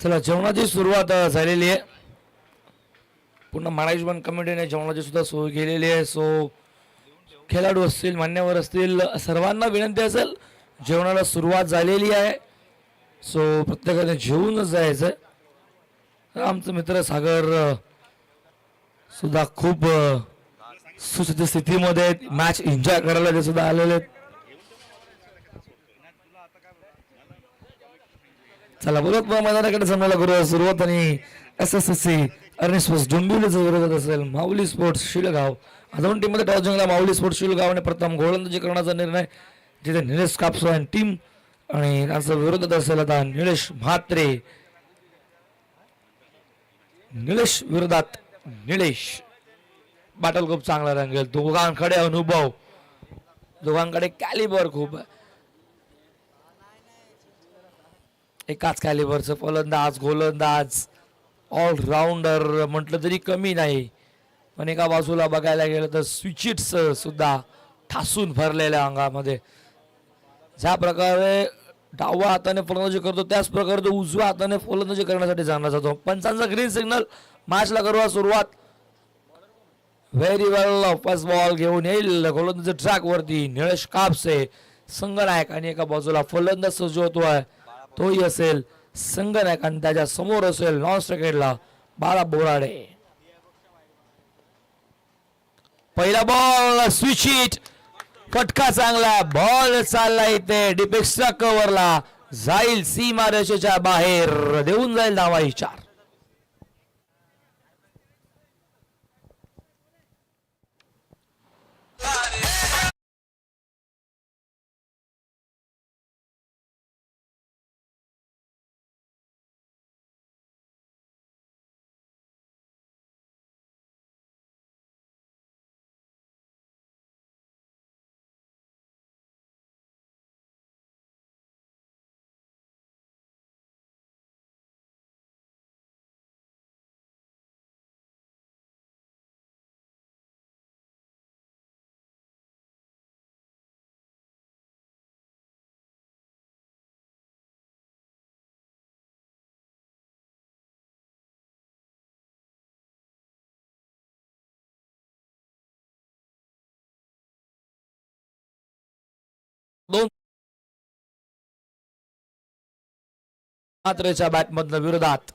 चला जेवणाची सुरुवात झालेली आहे. पुन्हा मॅनेजमेंट कमिटीने जेवणाची सुद्धा सोय केलेली आहे. सो खेळाडू असतील, मान्यवर असतील, सर्वांना विनंती असेल, जेवणाला सुरुवात झालेली आहे. सो प्रत्येकाने जेवूनच जायचं. आमचं मित्र सागर सुद्धा खूप सुस्थित स्थितीमध्ये मॅच एन्जॉय करायला ते सुद्धा आलेले आहेत. चला बोलत मैदानाकडे समजायला करूया सुरुवात. आणि SSSC अर्निश स्पोर्ट्स डोंबिवलीचा विरोधात असेल माऊली स्पोर्ट्स शिलगाव. दोन टीममध्ये टॉस जिंकला माऊली स्पोर्ट्स शिलगावने प्रथम गोलंदाजी करण्याचा निर्णय, जिथे निलेश कापसो आणि टीम आणि त्यांचा विरोधात असेल आता निलेश म्हात्रे. निलेश विरोधात निलेश. बॅटल खूप चांगला रंगेल. दोघांकडे अनुभव, दोघांकडे कॅलिबर खूप आहे. एकाच कॅलिबरचं फलंदाज, गोलंदाज, ऑलराऊंडर म्हटलं तरी कमी नाही. पण एका बाजूला बघायला गेलं तर स्विचिट्स सुद्धा ठासून भरलेल्या अंगामध्ये. ज्या प्रकारे डाव्या हाताने फलंदाजी करतो त्याच प्रकारे तो उजव्या हाताने फलंदाजी करण्यासाठी जाणला जातो. पंचांचा ग्रीन सिग्नल. मॅचला करूया सुरुवात. व्हेरी वेल. फर्स्ट बॉल घेऊन येईल गोलंदाजी ट्रॅक वरती निलेश कापसे संघनायक. आणि एका बाजूला फलंदाज सज्ज होतोय तोही असेल संघनायक. आणि त्याच्या समोर असेल नॉन स्ट्रायकरला बाळा बोराडे. पहिला बॉल स्विच हिट. फटका चांगला. बॉल चालला इथे डीप एक्स्ट्रा कव्हरला जाईल सीमारेषेच्या बाहेर. देऊन जाईल धावाही 4. दोन मात्रेच्या बॅटमधनं विरोधात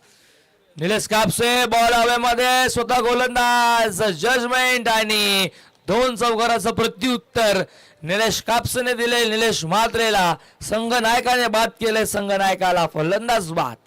निलेश कापसे. बॉल हवेमध्ये. स्वतः गोलंदाज. जजमेंट आणि 2 चौकाराचं प्रत्युत्तर निलेश कापसेने दिले निलेश म्हात्रेला. संघनायकाने बाद केले. संघनायकाला फलंदाज बाद.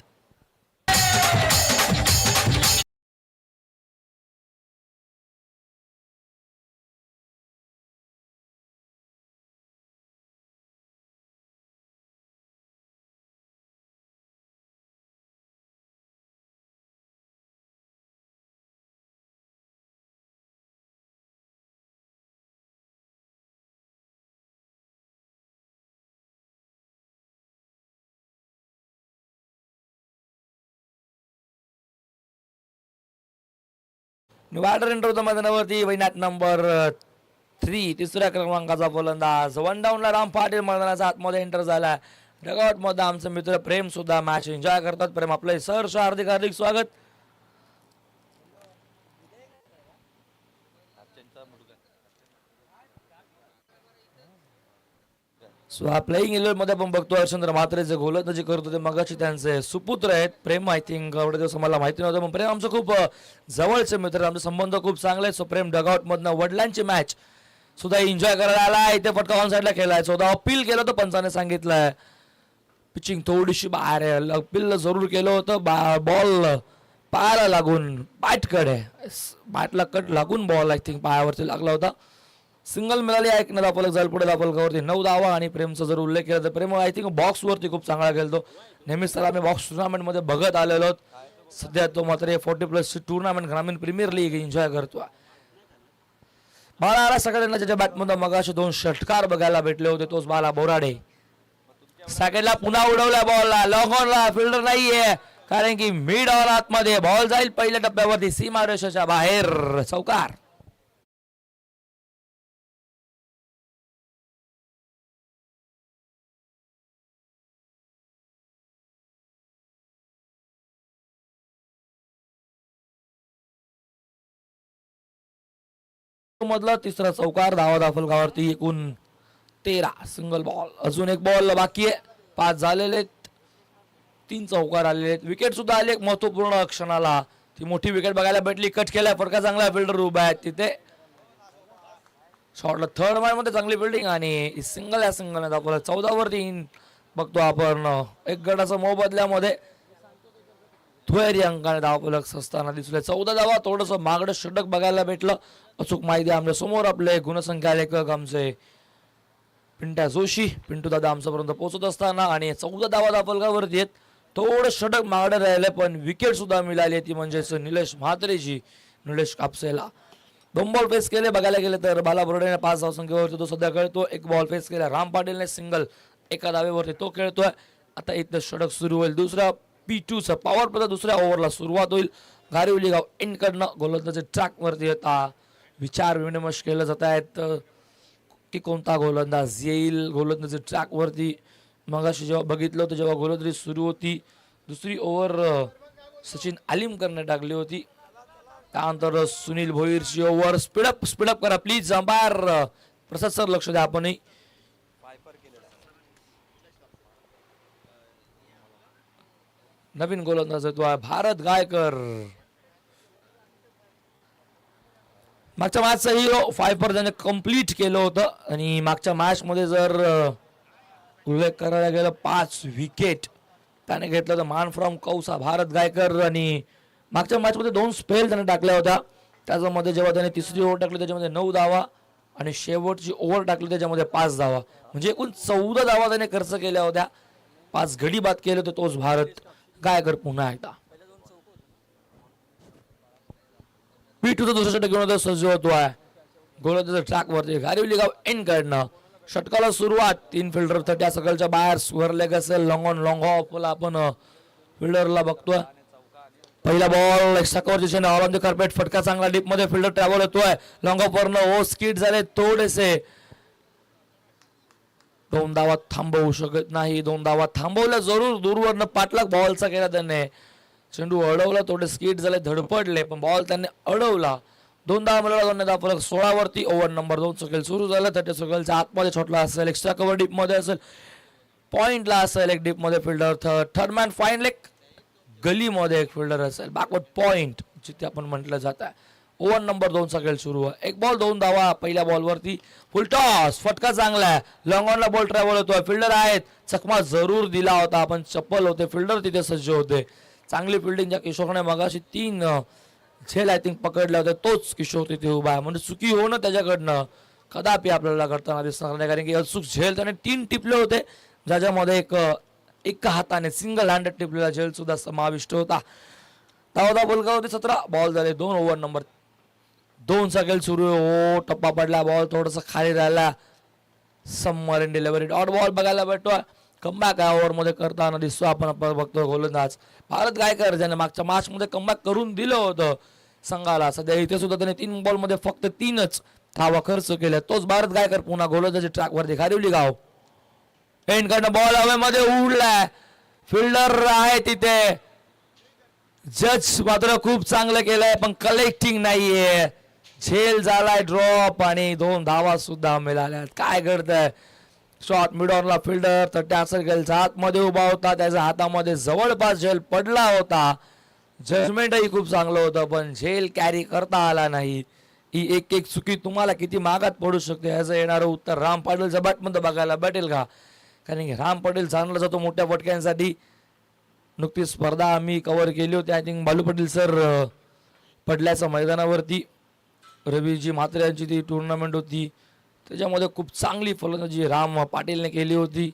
बॅटर एंटर होता मैदानावरती. वैनाट नंबर 3 तिसऱ्या क्रमांकाचा फलंदाज. 1 डाऊनला राम पाटील मैदानाचा आतमध्ये एंटर झाला. डगआउट मध्ये आमचे मित्र प्रेम सुद्धा मॅच एन्जॉय करतात. प्रेम आपले सहर्ष हार्दिक हार्दिक स्वागत. सो हा प्लेइंग इलेव्हन मध्ये आपण बघतो हरचंद्र म्हात्रे जे गोलंदाजी करत होते मगाशी त्यांचे सुपुत्र आहेत प्रेम. आय थिंक एवढे दिवस मला माहिती नव्हतं पण प्रेम आमचं खूप जवळचे मित्र. आमचे संबंध खूप चांगले आहेत. सो प्रेम डगआउट मधनं वडिलांची मॅच सुद्धा एन्जॉय करायला आला. इथे फटका ऑन साईडला खेळलाय. स्वतः अपील केलं होतं पंचाने सांगितलंय. पिचिंग थोडीशी बाहेर आहे. अपील जरूर केलं होतं. बॉल पायाला लागून बॅटकडे बॅटला कट लागून बॉल आय थिंक पायावरती लागला होता. सिंगल मिळाली. ऐकण्यात आपलं जाईल पुढे दापलकावरती 9 धावा. आणि प्रेमचा जर उल्लेख केला तर प्रेम आय थिंक बॉक्सवरती खूप चांगला खेळतो. नेहमीच तर आम्ही बॉक्स टुर्नामेंटमध्ये बघत आलेलो आहोत. सध्या तो मात्र 40+ टुर्नामेंट ग्रामीण प्रीमियर लीग एन्जॉय करतो. बाळा सगळ्यांना ज्याच्या बॅटमध्ये मगाशी 2 षटकार बघायला भेटले होते तोच बाला बोराडे. सेकंडला पुन्हा उडवल्या बॉलला. लॉंग ऑनला फिल्डर नाहीये कारण की मिड ऑन आतमध्ये बॉल जाईल पहिल्या टप्प्यावरती सीमारेषेच्या बाहेर. चौकार. मधला तिसरा चौकार, धावा दाफलकावरती एकूण 13. सिंगल बॉल, अजून एक बॉल बाकी आहे. 5 झालेले, 3 चौकार आलेले आहेत. विकेट सुद्धा आली एक महत्वपूर्ण क्षणाला. ती मोठी विकेट बघायला भेटली. कट केलाय, फटका चांगला, फिल्डर उभा आहे तिथे. शॉटला थर्ड मॅन मध्ये चांगली फिल्डिंग आणि सिंगल या सिंगलने दाखवलं. 14 वरती बघतो आपण. एक गटाचा मोबदल्यामध्ये दुहेरी अंकाने धावफलक असताना दिसले. 14 धावा, थोडस मागडं षटक बघायला भेटलं. अचूक माहिती आमच्या समोर आपले गुणसंख्या लेखक आमचे पिंट्या जोशी, पिंटू दादा आमच्यापर्यंत पोहोचत असताना आणि 14 धावा धावफलकावरती आहेत. थोडं षटक मागडं राहिले पण विकेट सुद्धा मिळाली ती म्हणजेच निलेश म्हात्रेजी, निलेश कापसेला. 2 बॉल फेस केले बघायला गेले तर बाला बोर्डेने 5 धावसंख्येवरती तो सध्या खेळतो. 1 बॉल फेस केला राम पाटीलने, सिंगल एका धावेवरती तो खेळतोय. आता इथं षटक सुरू होईल. दुसरा P2चा पॉवर प्ले दुसऱ्या ओव्हरला सुरुवात होईल. गारिवली गाव एंड कडनं गोलंदाजी ट्रॅक वरती आता विचार विनिमय केले जात आहेत की कोणता गोलंदाज येईल गोलंदाजी ट्रॅक वरती. मगाशी जेव्हा बघितलं होतं जेव्हा गोलंदाजी सुरू होती, दुसरी ओव्हर सचिन आलिमकरने टाकली होती. त्यानंतर सुनील भोईरची ओव्हर. स्पीडअप करा प्लीज अंपायर प्रसाद सर, लक्ष द्या आपणही. नवीन गोलंदाज तो आहे भारत गायकर. मागच्या मॅचचा हिरो 5 त्याने कंप्लीट केलं होतं आणि मागच्या मॅच मध्ये जर उल्लेख करायला गेला 5 विकेट त्याने घेतलं होतं. मान फ्रॉम कौसा भारत गायकर. आणि मागच्या मॅच मध्ये 2 स्पेल त्याने टाकल्या होत्या. त्याच्यामध्ये जेव्हा त्याने तिसरी ओव्हर टाकली त्याच्यामध्ये 9 धावा आणि शेवटची ओव्हर टाकली त्याच्यामध्ये 5 धावा, म्हणजे एकूण 14 धावा त्याने खर्च केल्या होत्या. 5 गडी बाद केले होते तोच भारत गायकर पुन्हा एकदा. P2चा दुसरा षटक घेऊन सज्ज होतोय गोलंदाज ट्रॅक वरती. गारिवली गाव एंड कडनं षटकाला सुरुवात. 3 फिल्डर त्या सकलच्या बाहेर. स्क्वेअर लेग असेल, लॉंग ऑन लॉंग ऑफ आपण फिल्डरला बघतोय. पहिला बॉल एक्स्ट्राकवर दिशेने ऑल ऑन द कार्पेट. फटका चांगला डीप मध्ये, फिल्डर ट्रॅव्हल होतोय लॉंग ऑफ वरनं. ओ स्किट झाले थोडेसे. 2 धावा थांबवू शकत नाही. 2 धावा थांबवल्या जरूर. दूरवरनं पाठलाग बॉलचा केला त्याने. चेंडू अडवला, थोडे स्किट झाले, धडपडले पण बॉल त्यांनी अडवला. 2 धावा मिळाला. 2 धावा फलक 16 वरती. ओव्हर नंबर 2 सकल सुरू झालं. 30 सकलच्या आतमध्ये छोटला असेल, एक्स्ट्रा कव्हर डीप मध्ये असेल, पॉइंटला असेल एक डीप मध्ये fielder. Third man fine leg गलीमध्ये एक फिल्डर असेल, बॅकवर्ड पॉइंट जिथे आपण म्हटलं जात आहे. ओव्हर नंबर 2 चा खेळ सुरू आहे. 1 बॉल 2 धावा. पहिल्या बॉलवरती फुल टॉस, फटका चांगला आहे. लॉंग ऑनला बॉल ट्रॅव्हल होतोय. फिल्डर आहेत, चकमा जरूर दिला होता पण चप्पल होते, फिल्डर तिथे सज्ज होते. चांगली फिल्डिंग ज्या किशोरने मगाशी 3 झेल आय थिंक पकडल्या होत्या तोच किशोर तिथे उभा आहे. म्हणजे चुकी होणं त्याच्याकडनं कदापि आपल्याला करताना दिसणार नाही, कारण की अचूक झेल त्याने 3 टिपले होते ज्याच्यामध्ये एका हाताने सिंगल हँडेड टिपलेला झेल सुद्धा समाविष्ट होता. धावधा बोलगा होते 17. बॉल झाले 2. ओव्हर नंबर 2 चा खेळ सुरू आहे. हो टप्पा पडला, बॉल थोडासा खाली राहिला. Summer in delivery dot ball बघायला भेटतोय. कमबॅक या ओव्हर मध्ये करताना दिसतो आपण बघतो गोलंदाज भारत गायकर, ज्याने मागच्या मॅच मध्ये कमबॅक करून दिलं होतं संघाला. सध्या इथे सुद्धा त्याने 3 बॉल मध्ये फक्त 3च धावा खर्च केल्या. तोच भारत गायकर पुन्हा गोलंदाजी ट्रॅक वरती. गारिवली गाव एंड कडनं बॉल हवेमध्ये उडलाय. फिल्डर आहे तिथे. जज मात्र खूप चांगलं केलंय पण कलेक्टिंग नाहीये. झेल झालाय ड्रॉप आणि 2 धावा सुद्धा मिळाल्या. काय घडतंय? शॉट मिड ऑनला फिल्डर तर त्या सर्कलच्या आतमध्ये उभा होता, त्याच्या हातामध्ये जवळपास झेल पडला होता. जजमेंटही खूप चांगलं होतं पण झेल कॅरी करता आला नाही. ही एक चुकी तुम्हाला किती मागात पडू शकते याचं येणारं उत्तर राम पाटीलच्या बॅटमध्ये बघायला भेटेल का? कारण की राम पाटील जाणला जातो मोठ्या फटक्यांसाठी. नुकतीच स्पर्धा आम्ही कव्हर केली होती, I think Balu Patil sir पडल्याच्या मैदानावरती. रवीजी म्हात्रे यांची ती टुर्नामेंट होती, त्याच्यामध्ये खूप चांगली फलंदाजी राम पाटीलने केली होती.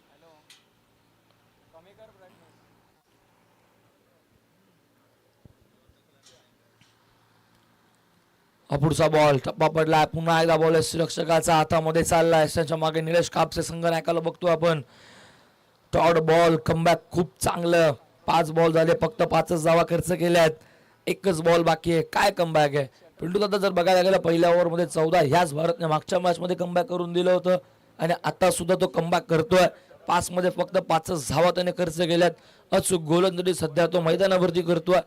पुढचा बॉल टप्पा पडला. पुन्हा एकदा बॉल रक्षकाचा हातामध्ये चाललाय. त्यांच्या मागे निलेश कापसे संघ नायकाला बघतो आपण. टॉड बॉल कमबॅक खूप चांगलं. 5 बॉल झाले, फक्त 5च धावा खर्च केल्यात. 1च बॉल बाकी आहे. काय कमबॅक आहे पिंटू दादा. जर बघायला गेलं पहिल्या ओव्हरमध्ये 14 ह्याच भारतने मागच्या मॅच मध्ये कमबॅक करून दिलं होतं आणि आता सुद्धा तो कमबॅक करतोय. 5 मध्ये फक्त 5च धावा त्याने खर्च केल्यात. अचूक गोलंदाजी सध्या तो मैदानावरती करतोय.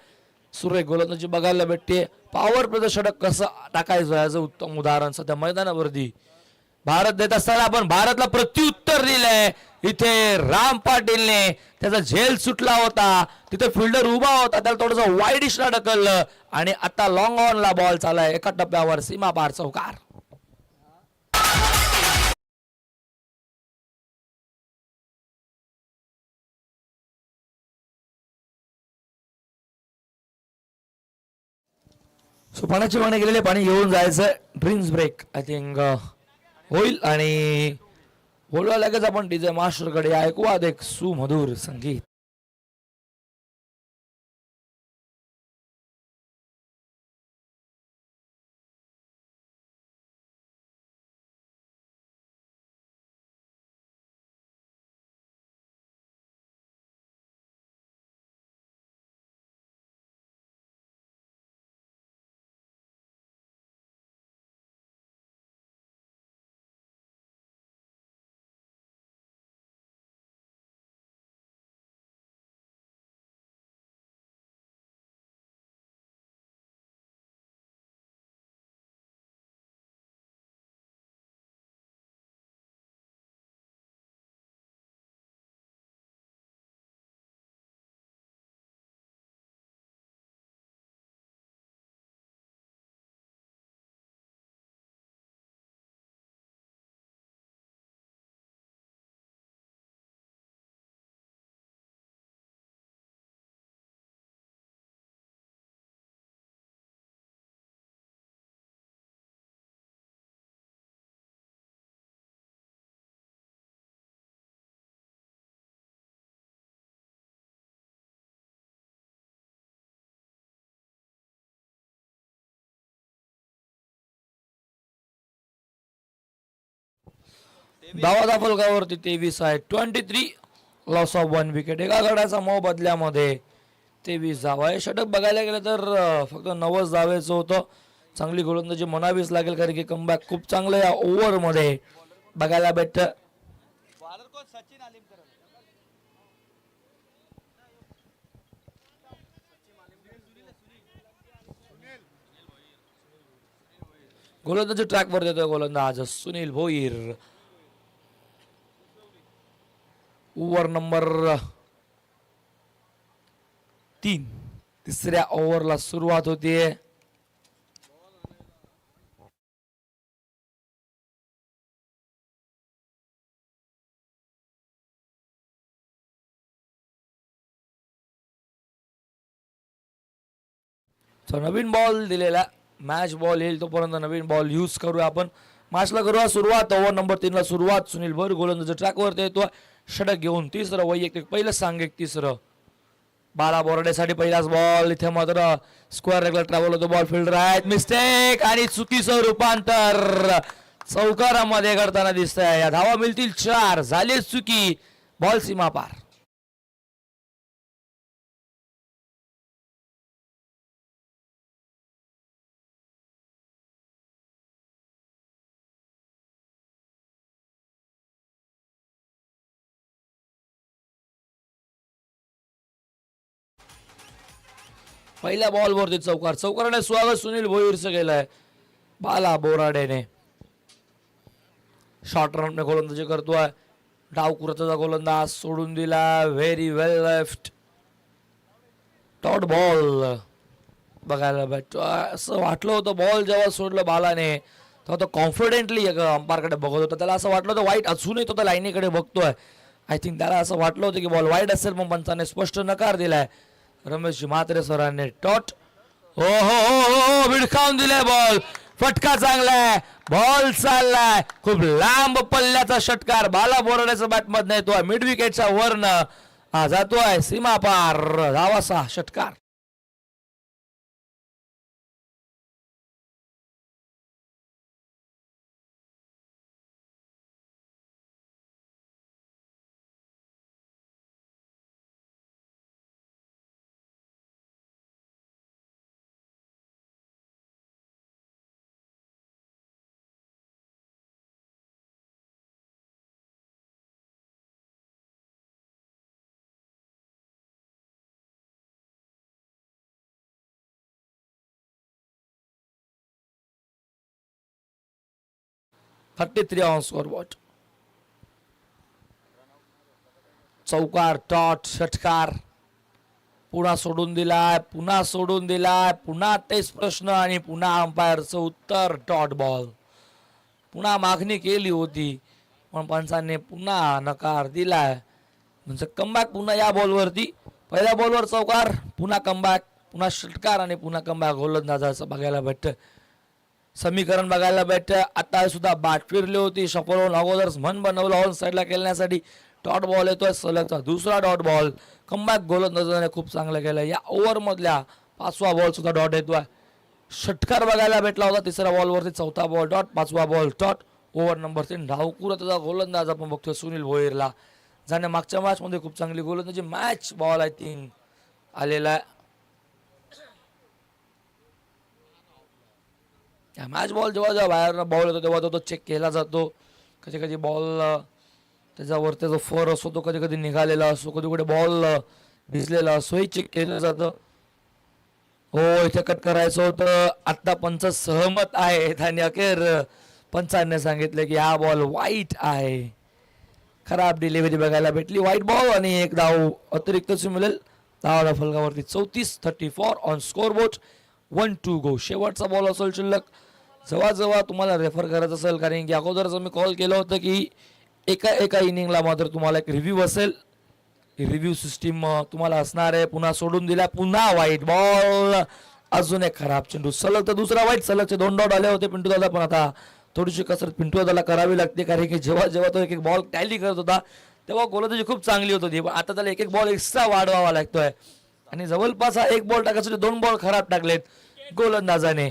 सुरेख गोलंदाजी बघायला भेटते. पॉवर प्लेचं षटक कसं टाकायचं याचं उत्तम उदाहरण सध्या मैदानावरती भारत देत असताना आपण भारतला प्रत्युत्तर दिलंय. इथे राम पाटीलने त्याचा झेल सुटला होता, तिथे फिल्डर उभा होता, त्याला थोडंसं वाईड इशला ढकललं आणि आता लॉंग ऑन ला बॉल चालाय. एका टप्प्यावर सीमा पार चौकार. पाण्याची मागणी गेलेले, पाणी घेऊन जायचं. ड्रीम्स ब्रेक आय थिंक होईल आणि बोलवा लगेच आपण डीजे मास्टर कडे ऐकू एक सुमधुर संगीत. धावा फलकावरती 23 आहे. 23 लॉस ऑफ 1 विकेट. एका गड्याचा बदल्यामध्ये 23 धावा आहे. षटक बघायला गेलं तर फक्त 90 धावेचं होतं. चांगली गोलंदाजी म्हणावीच लागेल, कारण की कमबॅक खूप चांगलं या ओव्हर मध्ये बघायला भेटतं. गोलंदाजी ट्रॅक वर देतोय गोलंदाज सुनील भोईर. ओव्हर नंबर 3, तिसऱ्या ओव्हरला सुरुवात होतीये. नवीन बॉल दिलेला, मॅच बॉल येईल तोपर्यंत नवीन बॉल यूज करूया आपण. मॅचला करूया सुरुवात. ओव्हर नंबर 3 ला सुरुवात. सुनील भोईर गोलंदाज ट्रॅकवरती येतो, षटक घेऊन. तिसरं वैयक्तिक, पहिलं सांघिक तिसरं. बाला बोराडेसाठी पहिलाच बॉल. इथे मात्र स्क्वेअर रेगुलर ट्रॅव्हल होतो, बॉल फिल्डर आहेत. मिस्टेक आणि चुकीचं रूपांतर चौकारामध्ये करताना दिसतंय. या धावा मिळतील 4. झाली चुकी, बॉल सीमा पार. पहिल्या बॉल वरती चौकार. चौकाराने स्वागत सुनील भोईरचं केलंय बाला बोराडेने. शॉर्ट रनने गोलंदाजी करतोय. डावकुराचा गोलंदाज सोडून दिला. व्हेरी वेल लेफ्ट. डॉट बॉल बघायला भेटतो. असं वाटलं होतं बॉल जेव्हा सोडलं बालाने तेव्हा तो कॉन्फिडेंटली अंपायरकडे बघत होता. त्याला असं वाटलं होतं वाईट, अजूनही तो त्या लाईनीकडे बघतोय. आय थिंक त्याला असं वाटलं होतं की बॉल वाईट असेल, पण पंचाने स्पष्ट नकार दिलाय. रमेश म्हात्रे सरांनी डॉट. हो हो हो, विडखावून दिलाय बॉल. फटका चांगलाय, बॉल चाललाय. खूप लांब पल्ल्याचा षटकार बाला बोराड्याचा बॅटमधनं येतोय. मिड विकेटच्या वरनं जातोय सीमा पार. धावासा षटकार. 33 ऑन स्कोरबोर्ड. चौकार, डॉट, षटकार पुन्हा सोडून दिलाय, पुन्हा तेच प्रश्न आणि पुन्हा अंपायरचं उत्तर डॉट बॉल. पुन्हा मागणी केली होती पण पंचांनी पुन्हा नकार दिलाय. म्हणजे कमबॅक पुन्हा या बॉलवरती. पहिल्या बॉलवर चौकार, पुन्हा कमबॅक, पुन्हा षटकार आणि पुन्हा कमबॅक गोलंदाजाचं बघायला भेटतं. समीकरण बघायला भेटतं. आता सुद्धा बॅट फिरली होती, शफल होऊन अगोदरच मन बनवलं ऑन साईडला खेळण्यासाठी. डॉट बॉल येतोय, सलगचा दुसरा डॉट बॉल. कमबॅक गोलंदाजाने खूप चांगलं केलं. या ओव्हर मधल्या 5वा बॉल सुद्धा डॉट येतोय. षटकार बघायला भेटला होता तिसऱ्या बॉलवरती, 4था बॉल डॉट, 5वा बॉल डॉट. ओव्हर नंबर 3 डावकुराचा गोलंदाज आपण बघतोय सुनील भोईरला. ज्याने मागच्या मॅच मध्ये खूप चांगली गोलंदाजी मॅच बॉल आय थिंक आलेला आहे. मॅच बॉल जेव्हा बाहेर बॉल येतो तेव्हा तो चेक केला जातो. कधी कधी बॉल त्याच्यावरती जो फर असतो तो कधी कधी निघालेला असतो, कधी कुठे बॉल भिजलेला असतो, हे चेक केलं जातं. हो, इथे कट करायचं होतं. आता पंच सहमत आहेत आणि अखेर पंचांनी सांगितलं की हा बॉल वाईट आहे. खराब डिलिव्हरी बघायला भेटली, वाईट बॉल आणि एक धाव अतिरिक्तच मिळेल. धावाला फलकावरती 34 ऑन स्कोरबोर्ड. 1-2 गो. शेवटचा बॉल असेल शिल्लक. जेव्हा तुम्हाला रेफर करायचं असेल, कारण की अगोदरच मी कॉल केलं होतं की एका इनिंगला मात्र तुम्हाला एक रिव्ह्यू असेल. रिव्ह्यू सिस्टीम तुम्हाला असणार आहे. पुन्हा सोडून दिला, पुन्हा वाईट बॉल, अजून एक खराब चेंडू. सलग तर दुसरा वाईट, सलगचे 2 डॉट आले होते पिंटू दादा. पण आता थोडीशी कसरत पिंटू दादाला करावी लागते, कारण की जेव्हा तो एक बॉल टॅली करत होता तेव्हा गोलंदाजी खूप चांगली होत होती. पण आता त्याला एक बॉल एक्स्ट्रा वाढवावा लागतोय आणि जवळपास हा एक बॉल टाकायसाठी 2 बॉल खराब टाकलेत गोलंदाजाने.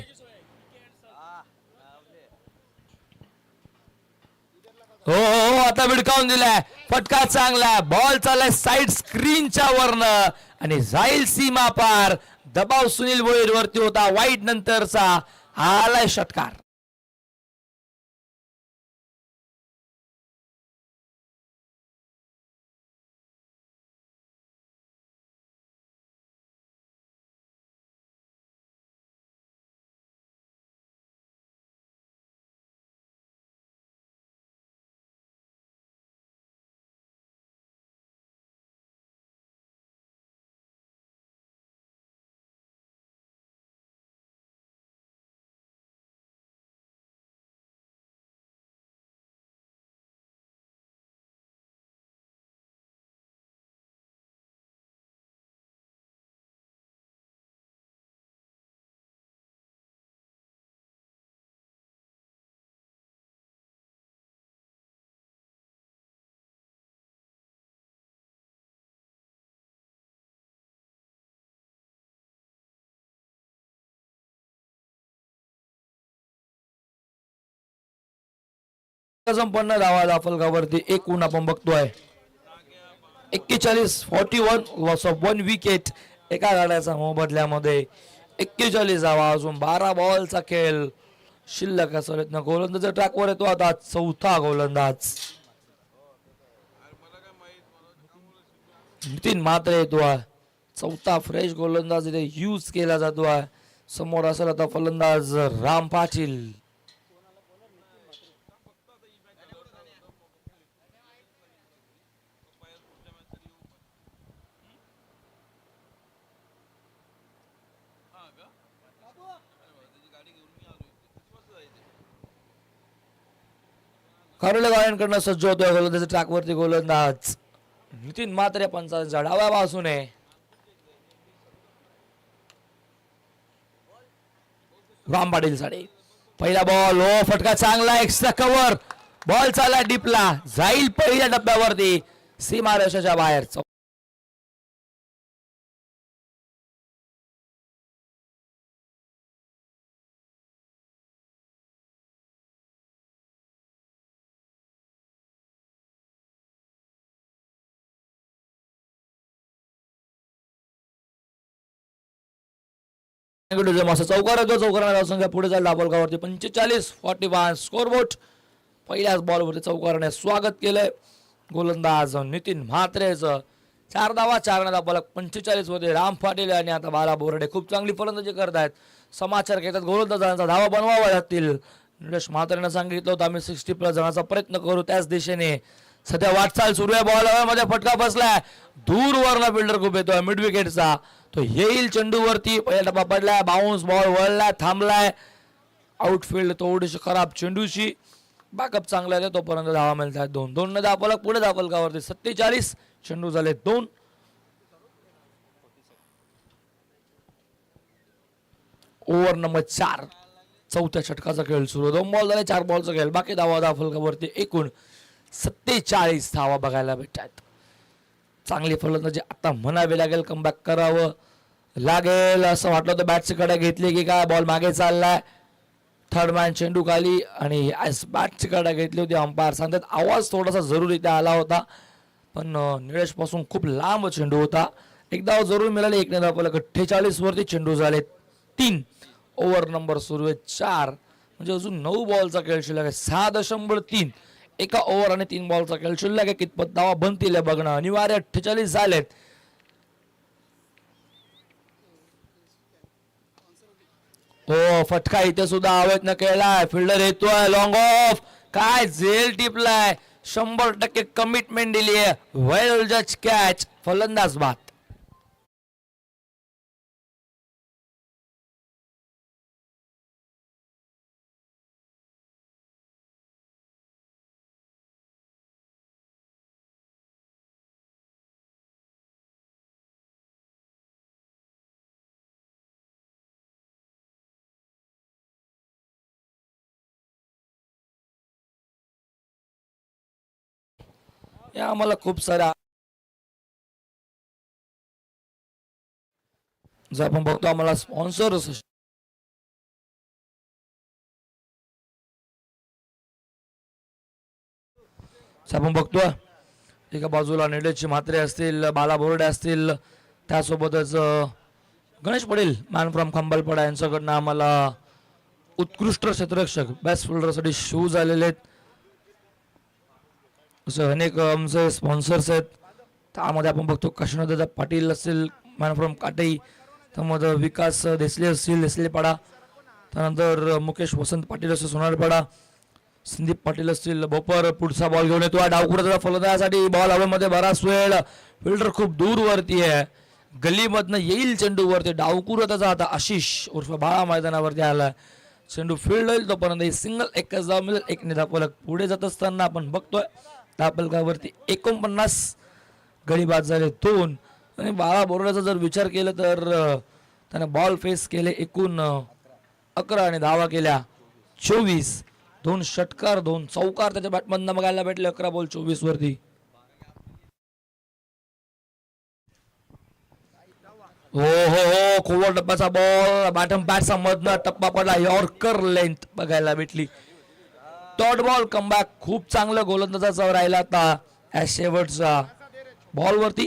हो हो, आता भिडकावून दिलाय, फटका चांगला, बॉल चाललाय साईड स्क्रीनच्या वरनं आणि जाईल सीमा पार. दबाव सुनील भोईर वरती होता. वाईट नंतरचा आलाय षटकार. संपन्न धावा फलकावरती 1 गुण आपण बघतोय. 41-41 लॉस ऑफ 1 विकेट एका गाड्याचा मोबदल्यामध्ये. 41 धावा, अजून 12 बॉलचा खेळ शिल्लक असेल. गोलंदाज ट्रॅकवर येतो आता 4था गोलंदाज नितीन म्हात्रे येतो. 4था फ्रेश गोलंदाज इथे यूज केला जातो आहे. समोर असेल आता फलंदाज राम पाटील. खारोले गायनकडनं सज्ज होतोय गोलंदाज ट्रॅकवरती गोलंदाज नितीन म्हात्रे. पंचांच्या डाव्या बाजूने राम पाटील साडे. पहिला बॉल, हो फटका चांगला, एक्स्ट्रा कव्हर, बॉल चालला डीपला, जाईल पहिल्या डब्यावरती सीमारेषेच्या बाहेर. चौकार येतो. चौकाराने संख्या पुढे जाईल दाबोलगावरती 45-41 स्कोरबोर्ड. पहिल्याच बॉलवरती चौकाराने स्वागत केलंय गोलंदाज नितीन म्हात्रेचं. 4 धावा, 4 धावा, 45 मध्ये राम पाटील आणि आता बाला बोर्डे खूप चांगली फलंदाजी करतायत. समाचार घेतात गोलंदाजांचा धावा बनवावा लागतील. निलेश म्हात्रेनं सांगितलं होतं आम्ही 60+ जाण्याचा प्रयत्न करू त्याच दिशेने. सध्या वाटचाल सुरू आहे. बॉल मध्ये फटका बसलाय. दूरवरला फिल्डर खूप येतोय मिड विकेटचा. तो येईल चेंडूवरती. पहिला टप्पा पडलाय. बाउन्स बॉल वळलाय थांबलाय. आउटफील्ड थोडीशी खराब चेंडूची. बॅकअप चांगला आहे तोपर्यंत धावा मिळतात 2 न धावा फलक पुढे धावा फलकावरती 47. चेंडू झाले 2. ओव्हर नंबर 4 चौथ्या षटकाचा खेळ सुरू. 2 बॉल झाले 4 बॉलचा खेळ. बाकी धावा फलकावरती एकूण 47 धावा बघायला भेटतात. चांगली फलंदाजी आता म्हणावी लागेल. कमबॅक करावं लागेल असं वाटलं होतं. बॅटची कडे घेतली की काय बॉल मागे चाललाय. थर्ड मॅन चेंडू खाली आणि बॅटची कडे घेतली होती. अंपायर सांगतात आवाज थोडासा जरुरीत्या आला होता पण निलेश पासून खूप लांब चेंडू होता. एकदा जरूर मिळाले. 1 ने 48 वरती चेंडू झाले 3. ओव्हर नंबर सुरू आहे 4 म्हणजे अजून 9 बॉलचा खेळ शिल्लक आहे. 6.3 एका ओव्हर आणि 3 बॉलचा खेळ शिल्लक आहे. कितपत धावा बनतील बघणं अनिवार्य. 48 झालेत. हो फटका इथे सुद्धा अवैध केलाय. फिल्डर येतोय लॉंग ऑफ. काय झेल टिपलाय. 100% कमिटमेंट दिली आहे. वेल जज कॅच. फलंदाज बाद. या आम्हाला खूप साऱ्या जर आपण बघतो आम्हाला स्पॉन्सर्स आपण बघतोय. एका बाजूला निलेश म्हात्रे असतील. बाला बोर्डे असतील. त्यासोबतच गणेश पटेल मॅन फ्रॉम खंबालपाडा यांच्याकडनं आम्हाला उत्कृष्ट क्षेत्ररक्षक बेस्ट फिल्डरसाठी शूज आलेले आहेत. असं अनेक आमचे स्पॉन्सर्स आहेत. त्यामध्ये आपण बघतो काशीनाथ पाटील असतील मॅन फ्रॉम काटई. त्यामध्ये विकास देसले असतील देसलेपाडा. त्यानंतर मुकेश वसंत पाटील असतील सोनारपाडा. संदीप पाटील असतील बोपर. पुढचा बॉल घेऊन येतो डावकुराचा फलंदाजासाठी. बॉल हवेमध्ये बराच वेळ. फिल्डर खूप दूरवरती आहे. गलीमधनं येईल चेंडूवरती. डावकुराचा आता आशिष उर्फ बाळा मैदानावरती आला. चेंडू फील्ड होईल तोपर्यंत सिंगल एकच धाव मिळेल. 1 ने धाव फलक पुढे जात असताना आपण बघतोय धावफलकावरती 49. गडी बाद झाले 2. आणि बाळा बोर्डाचा जर विचार केला तर त्याने बॉल फेस केले एकूण 11 आणि धावा केल्या 24. 2 षटकार 2 चौकार त्याच्या बॅटमधनं बघायला भेटले. 11 बॉल 24 वरती. हो हो हो खोवर टप्प्याचा बॉल बॅटम पॅटचा मधनं टप्पा पडला. यॉर्कर लेंथ बघायला भेटली. डॉट बॉल कमबॅक खूप चांगलं गोलंदाजाचा राहिला आता या शेवटचा बॉल वरती.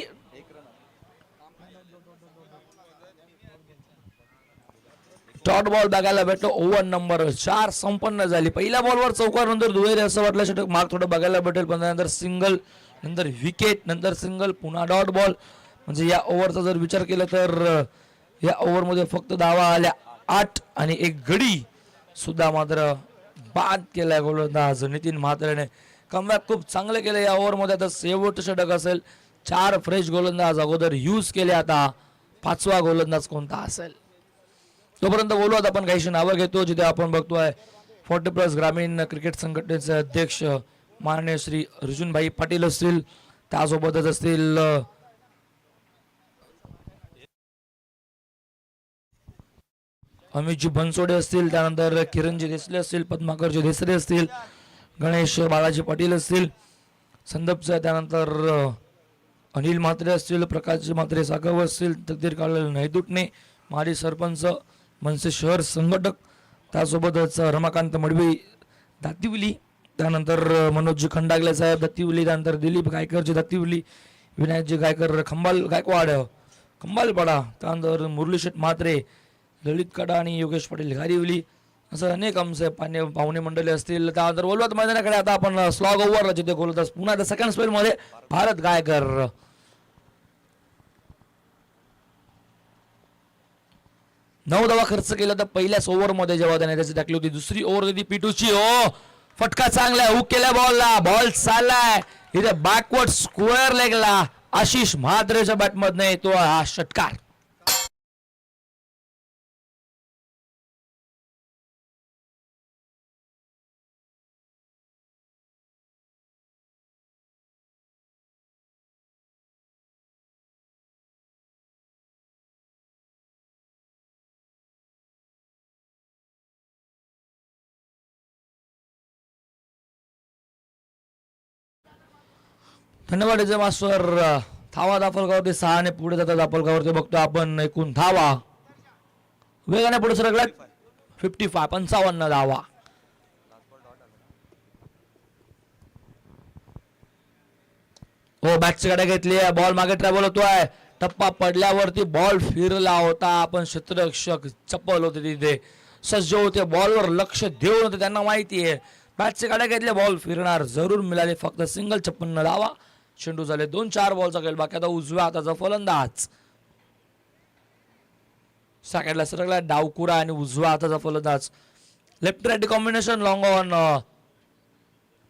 डॉट बॉल बघायला भेटतो. ओव्हर नंबर 4 संपन्न झाली. पहिल्या बॉलवर चौकार नंतर दुहेरी असं वाटलं षटक मार्क थोडं बघायला भेटेल पण नंतर सिंगल नंतर विकेट नंतर सिंगल पुन्हा डॉट बॉल. म्हणजे या ओव्हरचा जर विचार केला तर या ओव्हरमध्ये फक्त धावा आल्या 8 आणि एक गडी सुद्धा मात्र बाद केलाय गोलंदाज नितीन म्हात्रेने. कमबॅक खूप चांगले केले या ओव्हरमध्ये. आता शेवटचं षटक असेल. 4 फ्रेश गोलंदाज अगोदर यूज केले. आता 5वा गोलंदाज कोणता असेल तोपर्यंत बोलू. आता आपण काहीशी नावं घेतो जिथे आपण बघतोय 40+ ग्रामीण क्रिकेट संघटनेचे अध्यक्ष माननीय श्री अर्जुनभाई पाटील असतील. त्यासोबतच असतील अमितजी बनसोडे असतील. त्यानंतर किरणजी देसले असतील. पद्माकरजी देसरे असतील. गणेश बालाजी पाटील असतील संदपचा. त्यानंतर अनिल म्हात्रे असतील. प्रकाशजी म्हात्रे सागव असतील. तकदीर काळेल नैदुटणे माजी सरपंच मनसे शहर संघटक. त्यासोबतच रमाकांत मडवी दातिवली. त्यानंतर मनोजजी खंडागले साहेब दातिवली. त्यानंतर दिलीप गायकरजी दातिवली. विनायकजी गायकर गायकवाड खंबालपाडा. त्यानंतर मुरलीशेठ म्हात्रे ललित कडा आणि योगेश पाटील गारिवली. असं अनेक आमचे पाहुणे मंडळी असतील. त्यानंतर बोलवत मैदानाकडे आता आपण स्लॉग ओव्हरला जिथे गोलंदाज पुन्हा सेकंड स्पेल मध्ये भारत गायकर. 9 धावा खर्च केला तर पहिल्याच ओव्हरमध्ये जेव्हा त्याने त्याची टाकली होती. दुसरी ओव्हर होती पिटूची. हो फटका चांगला हुक केला बॉलला. बॉल चाललाय इथे बॅकवर्ड स्क्वेअर लेगला. आशिष म्हात्रेच्या बॅटमधनं येतो हा षटकार. धन्यवाद विजय मास्टर. धावा दाफलगावरती 6 ने पुढे जातात. दाफलगावरती बघतो आपण एकूण धावा वेगाने पुढे सरकल्यात. 55 धावा. हो बॅटची गाड्या घेतली आहे. बॉल मागे ट्रॅव्हल होतोय. टप्पा पडल्यावरती बॉल फिरला होता. आपण क्षेत्ररक्षक चप्पल होते तिथे सज्ज होते. बॉलवर लक्ष देऊन होते. त्यांना माहिती आहे बॅटची गाड्या घेतल्या बॉल फिरणार. जरूर मिळाले फक्त सिंगल 56 धावा. चेंडू झाले 2-4 बॉलचा खेळ बाकी. आता उजव्या हाताचा फलंदाज साकेटला सरकला. डावकुरा आणि उजव्या हाताचा फलंदाज. Left right combination long on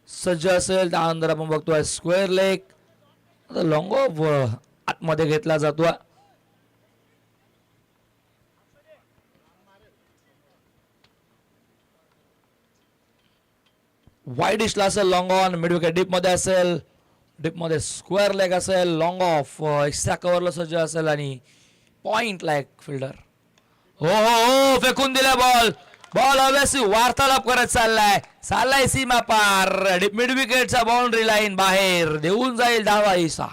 सज्ज असेल. त्यानंतर आपण बघतोय स्क्वेअर लेग. आता लॉंग ऑफ आतमध्ये घेतला जातो. वाईड डिशला असेल long on. Mid wicket deep मध्ये असेल. डीप मध्ये स्क्वेअर लेग असेल. लॉंग ऑफ एक्स्ट्रा कव्हरला सज्ज असेल आणि पॉइंट लाईक फिल्डर. हो हो हो फेकून दिला बॉल. बॉल ऑब्वियसली वार्तालाप करत चाललाय सीमा पार. मिड विकेटचा बाउंड्री लाईन बाहेर देऊन जाईल धावा इसा.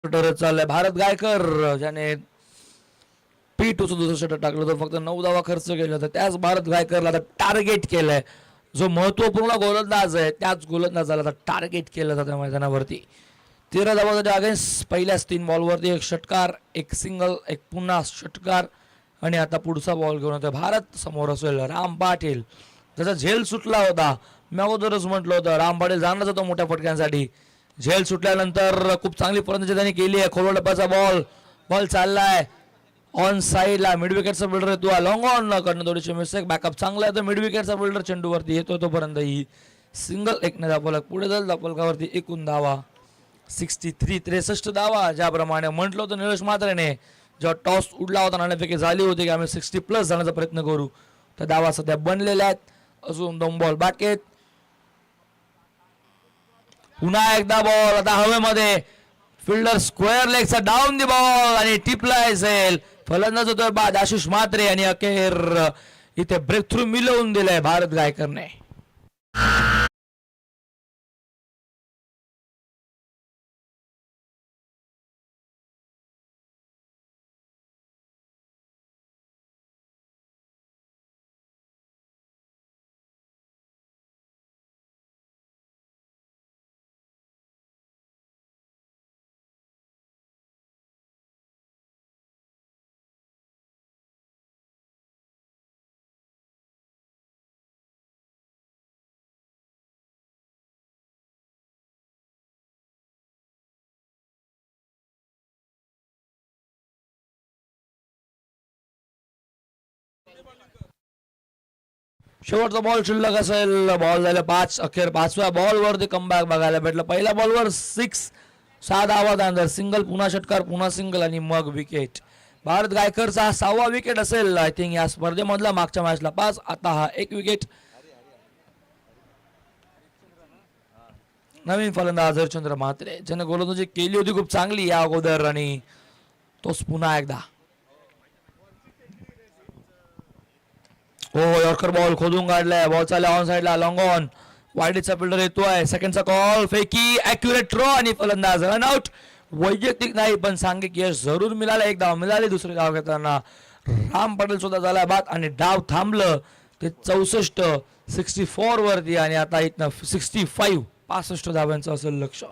चाललंय भारत गायकर ज्याने P2चं दुसरं षटक टाकलं तर फक्त 9 धावा खर्च केला. तर त्याच भारत गायकरला आता टार्गेट केलंय. जो महत्वपूर्ण गोलंदाज आहे त्याच गोलंदाजाला आता टार्गेट केलं जातं मैदानावरती. 13 धावांच्या अगेन्स्ट पहिल्याच 3 बॉलवरती एक षटकार, एक सिंगल, एक पुन्हा षटकार आणि आता पुढचा बॉल घेऊन येतोय भारत. समोर असेल राम पाटील त्याचा झेल सुटला होता. मी अगोदरच म्हटलं होतं राम पाटील जाणारच होता मोठ्या फटक्यांसाठी. झेल सुटल्यानंतर खूप चांगली फलंदाजी त्यांनी केली आहे. खोलवर टप्प्याचा बॉल चाललाय ऑन साईडला. मिड विकेटचा बिल्डर येतो. लॉंग ऑन कडनं थोडीशी मिस्टेक. बॅकअप चांगला आहे तर मिड विकेटचा बिल्डर चेंडूवरती येतो. तोपर्यंत ही सिंगल एकने दापलक पुढे जाईल. दापलकावरती एकूण धावा 63 धावा. ज्याप्रमाणे म्हटलं होतं निलेश म्हात्रेने जेव्हा टॉस उडला होता नाणेफेकी झाली होती की आम्ही 60+ जाण्याचा प्रयत्न करू. तर धावा सध्या बनलेल्या आहेत. अजून 2 बॉल बाकी आहेत. पुन्हा एकदा बॉल आता हवेमध्ये. फिल्डर स्क्वेअर लेगचा डाऊन दी बॉल आणि टिपला असेल. फलंदाज होतोय बाद आशिष म्हात्रे आणि अखेर इथे ब्रेक थ्रू मिळवून दिलाय भारत गायकरने. शेवटचा बॉल शिल्लक असेल. बॉल झाले 5. अखेर 5व्या बॉलवरती कमबॅक बघायला भेटलं. पहिल्या बॉलवर 6 धावा. त्यानंतर सिंगल, पुन्हा षटकार, पुन्हा सिंगल आणि मग विकेट. भारत गायकरचा हा 6वा विकेट असेल आय थिंक या स्पर्धेमधला. मागच्या मॅचला 5, आता हा 1 विकेट. नवीन फलंदाज हरचंद्र म्हात्रे ज्याने गोलंदाजी केली होती खूप चांगली या अगोदर आणि तोच पुन्हा एकदा. हो यॉर्कर बॉल खोदून काढलाय. बॉल चालला ऑन साइडला. लॉंग ऑन वाईडचा फिल्डर येतोय. सेकंडचा कॉल फेकी ॲक्युरेट थ्रो आणि फलंदाज रन आउट. वैयक्तिक नाही पण सांघिक यश जरूर मिळालं. एक धाव मिळाली. दुसरी धाव घेताना राम पाटील सुद्धा झाला बाद आणि डाव थांबलं ते 64 वरती आणि आता इथनं 65 धावांचं असेल लक्ष.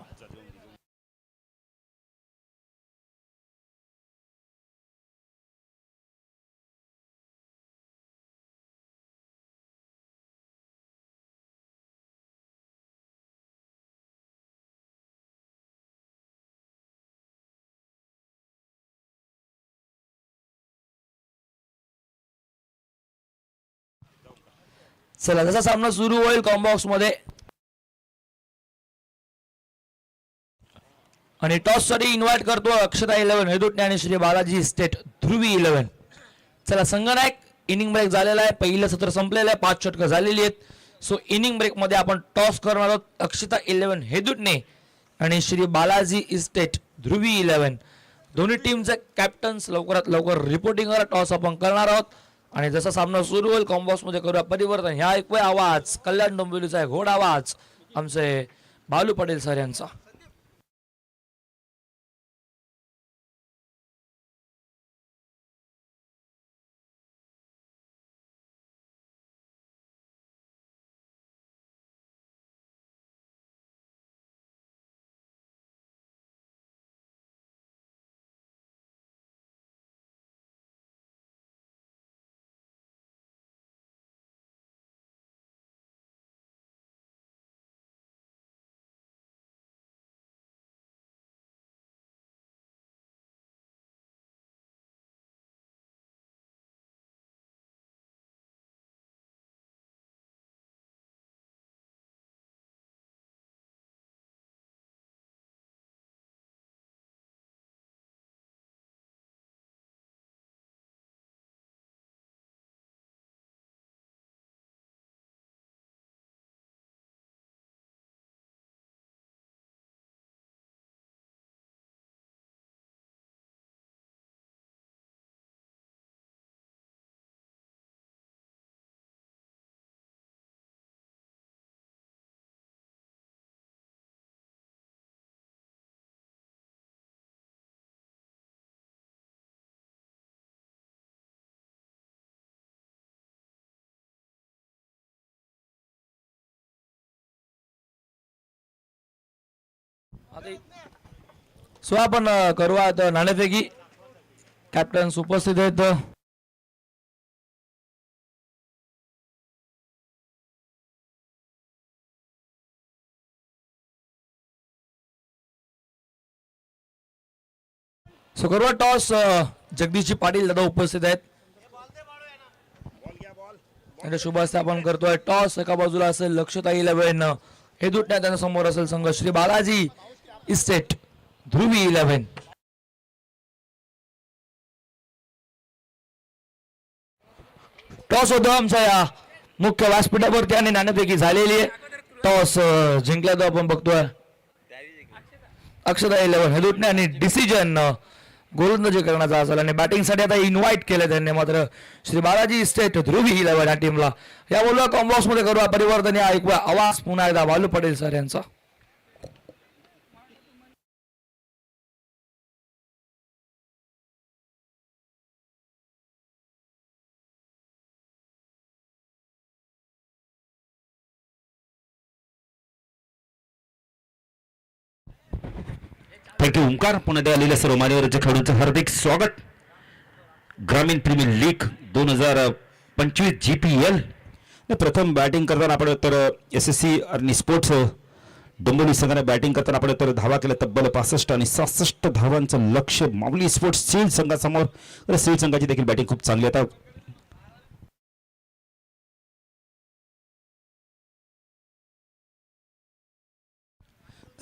चला जसा सामना सुरू होईल कॉम्बॉक्स मध्ये आणि टॉस साठी इन्व्हाइट करतो अक्षता 11 हेदुटणे आणि श्री बालाजी स्टेट ध्रुवी 11. चला संघनायक इनिंग ब्रेक झालेला आहे. पहिलं सत्र संपलेलं आहे. 5 षटकं झालेली आहेत. सो इनिंग ब्रेक मध्ये आपण टॉस करणार आहोत. अक्षता 11 हेदुटणे आणि श्री बालाजी इस्टेट ध्रुवी 11 दोन्ही टीमचे कॅप्टन्स लवकरात लवकर रिपोर्टिंग टॉस आपण करणार आहोत आणि जसा सामना सुरू होईल कॉम्बॉक्स मध्ये करूया परिवर्तन. ह्या ऐकूया आवाज कल्याण डोंबिवलीचा घोड आवाज आमचे बालू पटेल सर यांचा. सो आपण करू आता नाणेफेकी. कॅप्टन उपस्थित आहेत. सो करूया टॉस. जगदीशजी पाटील दादा उपस्थित आहेत. त्यांच्या शुभ हस्ते आपण करतोय टॉस. एका बाजूला असेल लक्षता 11 हेदुटणे त्यांच्या समोर असेल संघ श्री बालाजी इस्टेट ध्रुवी 11. टॉस होतो आमचा या मुख्य व्यासपीठावरती आणि नाणेफेकी झालेली आहे. टॉस जिंकला तो आपण बघतोय अक्षता 11 हेदुटणे आणि डिसिजन गोलंदाजी करण्याचा असेल आणि बॅटिंगसाठी आता इन्व्हाइट केलं त्यांनी मात्र श्री बालाजी स्टेट ध्रुवी 11 या टीमला. या बोलूया कॉम्बॉक्स मध्ये करूया परिवर्तन. या ऐकूया आवाज पुन्हा एकदा बालू पटेल सर यांचा. थँक्यू ओंकार. पुन्हा एकदा आलेल्या सर्व मान्यवरांच्या खेळाडूंचं हार्दिक स्वागत. ग्रामीण प्रीमियर लीग 2025 GPL प्रथम बॅटिंग करताना आपण तर SSC आणि स्पोर्ट्स डोंबिवली संघाने बॅटिंग करताना आपण तर धावा केल्या तब्बल 65 आणि 66 धावांचं लक्ष माऊली स्पोर्ट्स सील संघासमोर. तर सील संघाची देखील बॅटिंग खूप चांगली. आता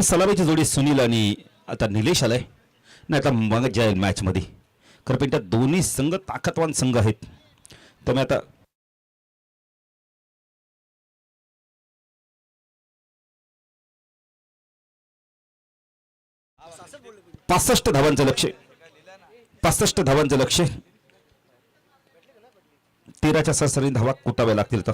सलामीची जोडी सुनील आणि आता निलेश आलाय नाही आता मग जाईल मॅच मध्ये. खरं पण त्या दोन्ही संघ ताकदवान संघ आहेत. त्यामुळे आता 65 धावांचं लक्ष 65 धावांचं लक्ष 13च्या सरासरी धावा कुटाव्या लागतील. तर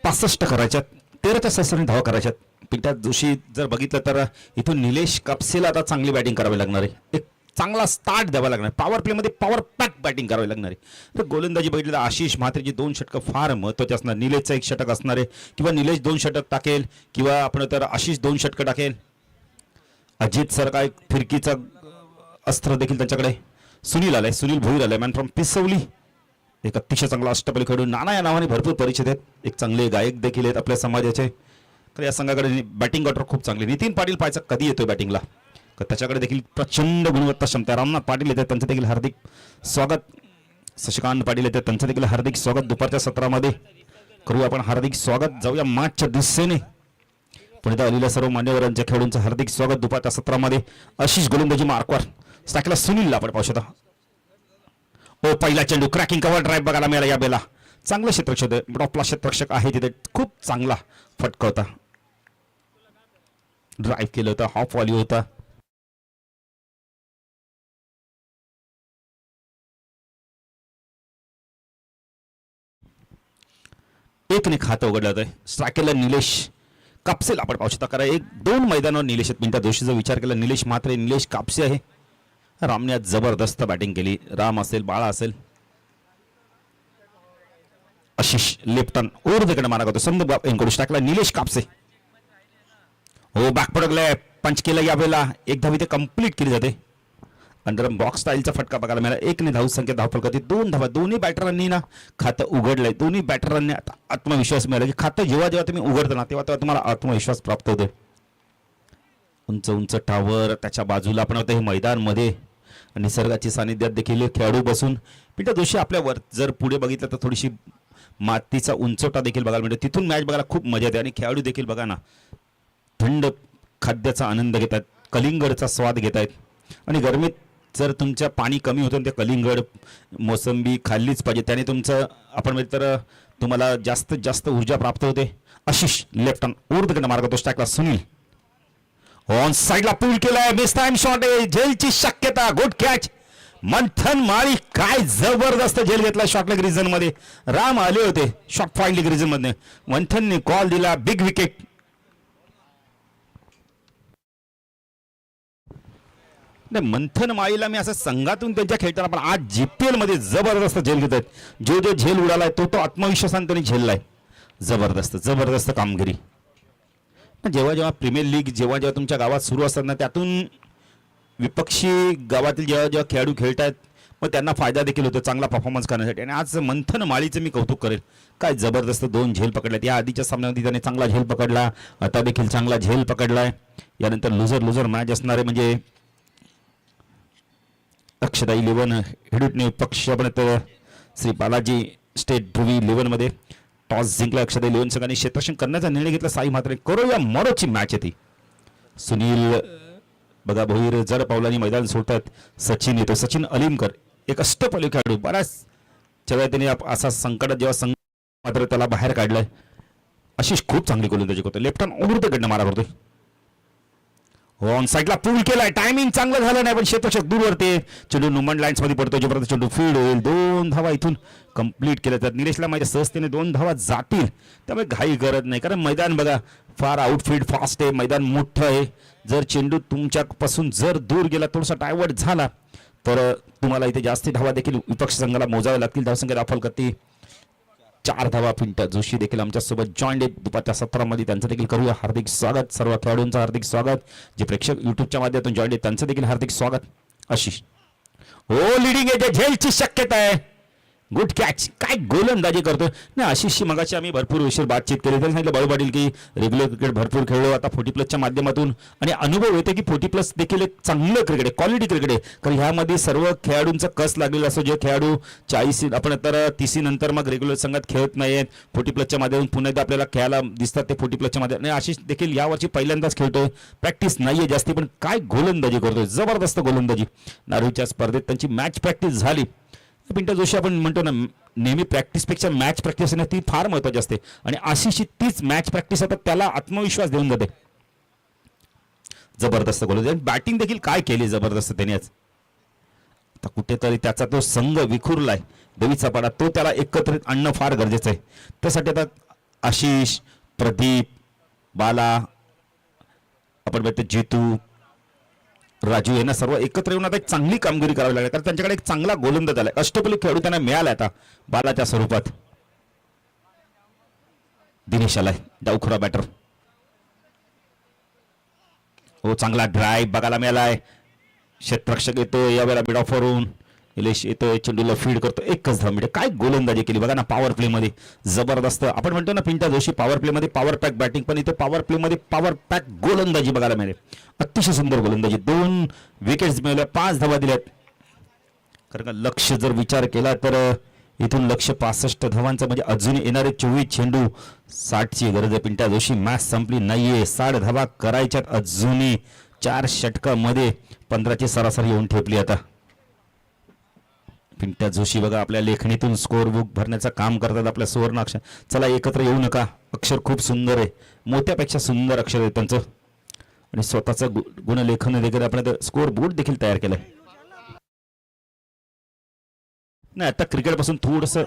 65 करायच्यात 13च्या सरासरी धावा करायच्यात. पिंट्या जोशी जर बघितलं तर इथून निलेश कापसेला आता चांगली बॅटिंग करावी लागणार आहे. एक चांगला स्टार्ट द्यावा लागणार, पॉवर प्लेमध्ये पॉवर पॅक बॅटिंग करावी लागणार आहे. तर गोलंदाजी बघितलं तर आशिष म्हात्रेची 2 षटकं फार महत्त्वाची असणार. निलेशचं 1 षटक असणार आहे, किंवा निलेश 2 षटक टाकेल, किंवा आपण तर आशिष 2 षटकं टाकेल. अजित सर काय फिरकीचा अस्त्र देखील त्यांच्याकडे. सुनील आलाय, सुनील भोईर आलाय, मॅन फ्रॉम पिसवली, एक अतिशय चांगला अष्टपैलू खेळूड. नाना या नावाने भरपूर परिचित आहेत, एक चांगले गायक देखील आहेत आपल्या समाजाचे. तर या संघाकडे बॅटिंग ऑर्डर खूप चांगली. नितीन पाटील पाहायचा कधी येतोय बॅटिंगला, तर त्याच्याकडे देखील प्रचंड गुणवत्ता क्षमता. रामनाथ पाटील येतात, त्यांचं देखील हार्दिक स्वागत. शशिकांत पाटील येतात, त्यांचं देखील हार्दिक स्वागत. दुपारच्या सत्रामध्ये करूया आपण हार्दिक स्वागत. जाऊया मॅचच्या दिशेने. पुढे आलेल्या सर्व मान्यवरांच्या खेळाडूंचं हार्दिक स्वागत दुपारच्या सत्रामध्ये. आशिष गोलंदाजी मार्कवर, स्ट्राईकला सुनीलला आपण पाहू शकता. ओ पहिला चेंडू, क्रॅकिंग कव्हर ड्राईव्ह बघायला मिळाला या बेला. चांगलं क्षेत्ररक्षक, टॉपला क्षेत्ररक्षक आहे तिथे, खूप चांगला फटका होता. ड्राईव्ह केलं होतं, हाफ व्हॉली होता. एकने खातं उघडलं होतं. स्ट्रायकरला निलेश कापसेला आपण पाहू शकता. कारण 1-2 मैदानावर निलेश आहेत. पिंट्या जोशीचा विचार केला, निलेश म्हात्रे, निलेश कापसे आहे. रामने आज जबरदस्त बॅटिंग केली. राम असेल, बाळा असेल. आशिष लेफ्टन ऊर्ध्वकडे मारा करतो. संदीप यांकडून स्ट्राईकला निलेश कापसे. हो बॅक पडकलाय, पंच केलं यावेळेला. 1 धाव इथे कंप्लीट केली जाते. अंडर बॉक्स स्टाईलचा फटका बघायला मिळाला. 1ने धाव संख्या धाव फलकाती 2 धावा. दोन्ही बॅटरांनी ना खातं उघडलंय. दोन्ही बॅटरांनी आत्मविश्वास मिळाला की खातं जेव्हा जेव्हा तुम्ही उघडता ना तेव्हा तुम्हाला आत्मविश्वास प्राप्त होतोय. उंच उंच टावर, त्याच्या बाजूला आपण हे मैदान मध्ये निसर्गाची सानिध्यात देखील खेळाडू बसून. पिंट्या जोशी आपल्यावर जर पुढे बघितलं तर थोडीशी मातीचा उंचवटा देखील बघायला मिळतो. तिथून मॅच बघायला खूप मजा येते. आणि खेळाडू देखील बघा ना थंड खाद्याचा आनंद घेतात, कलिंगडचा स्वाद घेत आहेत. आणि गरमीत जर तुमच्या पाणी कमी होतं ते कलिंगड मोसंबी खाल्लीच पाहिजे, त्याने तुमचं आपण म्हणजे तर तुम्हाला जास्तीत जास्त ऊर्जा प्राप्त होते. आशिष लेफ्ट ऊर्ध्वकडे मार्ग तो स्ट्राईकला सुनील ऑन साईडला पूल केलाय. मिस टाइम शॉट आहे, झेलची शक्यता. Good catch. मंथन माळी काय जबरदस्त झेल घेतला शॉर्ट लेग रिजन मध्ये. राम आले होते शॉर्ट पॉइंट लेग रिजन मध्ये, मंथनने कॉल दिला, बिग विकेट. मंथन माळीला मी असं संघातून त्यांच्या खेळताना पण आज जीपीएल मध्ये जबरदस्त झेल घेत आहेत. जो जो झेल उडालाय तो आत्मविश्वासाने त्यांनी झेललाय. जबरदस्त जबरदस्त कामगिरी. जेव्हा जेव्हा प्रीमियर लीग जेव्हा जेव्हा तुमच्या गावात सुरू असतात ना, त्यातून विपक्षी गावातील जेव्हा जेव्हा खेळाडू खेळत आहेत मग त्यांना फायदा देखील होतो चांगला परफॉर्मन्स करण्यासाठी. आणि आज मंथन माळीचं मी कौतुक करेल. काय जबरदस्त 2 झेल पकडल्यात. या आधीच्या सामन्यामध्ये त्याने चांगला झेल पकडला, आता देखील चांगला झेल पकडलाय. यानंतर लुझर मॅच असणारे म्हणजे अक्षता 11 हिडूटने पक्ष आपण श्री बालाजी स्टेट ध्रुवी 11 मध्ये टॉस जिंकला. अक्षता 11 संघाने क्षेत्ररक्षण करण्याचा निर्णय घेतला. साई म्हात्रे करूया मोरोची मॅच येते. सुनील बघा भोईर जर पावलांनी मैदान सोडतात. सचिन येतो, सचिन अलीमकर एक अष्टपैलू खेळाडू. बऱ्याच वेळा त्यांनी असा संकटात जेव्हा संघ मात्र त्याला बाहेर काढलाय. आशिष खूप चांगली गोलंदाजी करतो. लेफ्ट हँड ऊर्ध्वकडनं मारा करतोय. ऑन साईडला पूल केलाय. टायमिंग चांगलं झालं नाही पण क्षेत्ररक्षक दूरवरती. चेंडू नुमन लाईन्स मध्ये पडतो. जोपर्यंत चेंडू फील्ड होईल 2 धावा इथून कंप्लीट केल्या जातात. निलेशला माहिती सहजतेने 2 धावा जातील, त्यामुळे घाई गरज नाही. कारण मैदान बघा फार आउटफील्ड फास्ट आहे, मैदान मोठं आहे. जर चेंडू तुमच्यापासून जर दूर गेला, थोडासा डायव्हर्ट झाला तर तुम्हाला इथे जास्ती धावा देखील विपक्ष संघाला मोजाव्या लागतील. धावसंख्या दाखल करते 4 धावा. पिंट्या जोशी देखील आमच्यासोबत जॉईंट आहेत दुपारच्या सत्रामध्ये. त्यांचं देखील करूया हार्दिक स्वागत. सर्व खेळाडूंचं हार्दिक स्वागत. जे प्रेक्षक युट्यूबच्या माध्यमातून जॉईंट आहेत त्यांचं देखील हार्दिक स्वागत. आशिष हो लिडिंग आहे, झेलची शक्यता आहे. Good catch. काय गोलंदाजी करतोय ना आशिषशी. मगाशी आम्ही भरपूर विषय बातचीत केली. त्यांनी सांगितलं बाळू पाटील की रेग्युलर क्रिकेट भरपूर खेळलो आता 40+ माध्यमातून, आणि अनुभव येतो की 40+ देखील एक चांगलं क्रिकेट आहे, क्वालिटी क्रिकेट आहे. कारण ह्यामध्ये सर्व खेळाडूंचा कस लागलेला असतो. जे खेळाडू 40 आपण तर 30 नंतर मग रेग्युलर संघात खेळत नाहीत, 40+ माध्यमातून पुन्हा एकदा आपल्याला खेळायला दिसतात ते 40+ माध्यमातून. आशिष देखील यावर्षी पहिल्यांदाच खेळतोय, प्रॅक्टिस नाहीये जास्ती, पण काय गोलंदाजी करतोय, जबरदस्त गोलंदाजी. नारूच्या स्पर्धेत त्यांची मॅच प्रॅक्टिस झाली. पिंट्या जोशी आपण म्हणतो ना नेहमी प्रॅक्टिसपेक्षा मॅच प्रॅक्टिस आहे ना ती फार महत्त्वाची असते. आणि आशिषची तीच मॅच प्रॅक्टिस आता त्याला आत्मविश्वास देऊन जाते. जबरदस्त गोलंदाजी. बॅटिंग देखील काय केली जबरदस्त त्याने आज. आता कुठेतरी त्याचा तो संघ विखुरलाय देवीचा पाडा, तो त्याला एकत्रित आणणं फार गरजेचं आहे. त्यासाठी आता आशिष, प्रदीप, बाला, आपण बघतो जितू, राजू यांना सर्व एकत्र येऊन आता एक चांगली कामगिरी करावी लागली, कारण त्यांच्याकडे एक चांगला गोलंदाज आलाय. अष्टपैलू खेळाडू त्यांना मिळाला आता बालाच्या स्वरूपात. दिनेश आलाय, डावखुरा बॅटर. हो, चांगला ड्राईव्ह बघायला मिळालाय. क्षेत्ररक्षक येतो यावेळेला मिड ऑफ वरून. निलेश येतोय, चेंडूला फीड करतो. एकच धाव मिळते. काय गोलंदाजी केली बघा ना पॉवर प्ले मध्ये, जबरदस्त. आपण म्हणतो ना पिंट्या जोशी पॉवर प्ले मध्ये पॉवर पॅक बॅटिंग, पण इथे पॉवर प्ले मध्ये पॉवर पॅक गोलंदाजी बघायला मिळते. अतिशय सुंदर गोलंदाजी. 2 विकेट्स मिळवल्या, 5 धावा दिल्यात. कारण का लक्ष जर विचार केला तर इथून लक्ष 65 धावांचं, म्हणजे अजून येणारे 24 चेंडू 60ची गरज आहे. पिंट्या जोशी मॅच संपली नाहीये, 60 धावा करायच्यात अजूनही. 4 षटकामध्ये 15ची सरासरी येऊन ठेपली आता. पिंट्या जोशी बघा आपल्या लेखणीतून स्कोअर बुक भरण्याचं काम करतात. आपल्या सुवर्ण अक्षर, चला एकत्र येऊ नका. अक्षर खूप सुंदर आहे, मोत्यापेक्षा सुंदर अक्षर आहे त्यांचं. आणि स्वतःचं गुणलेखन देखील आपण स्कोअर बोर्ड देखील तयार केलंय. नाही, आता क्रिकेट पासून थोडस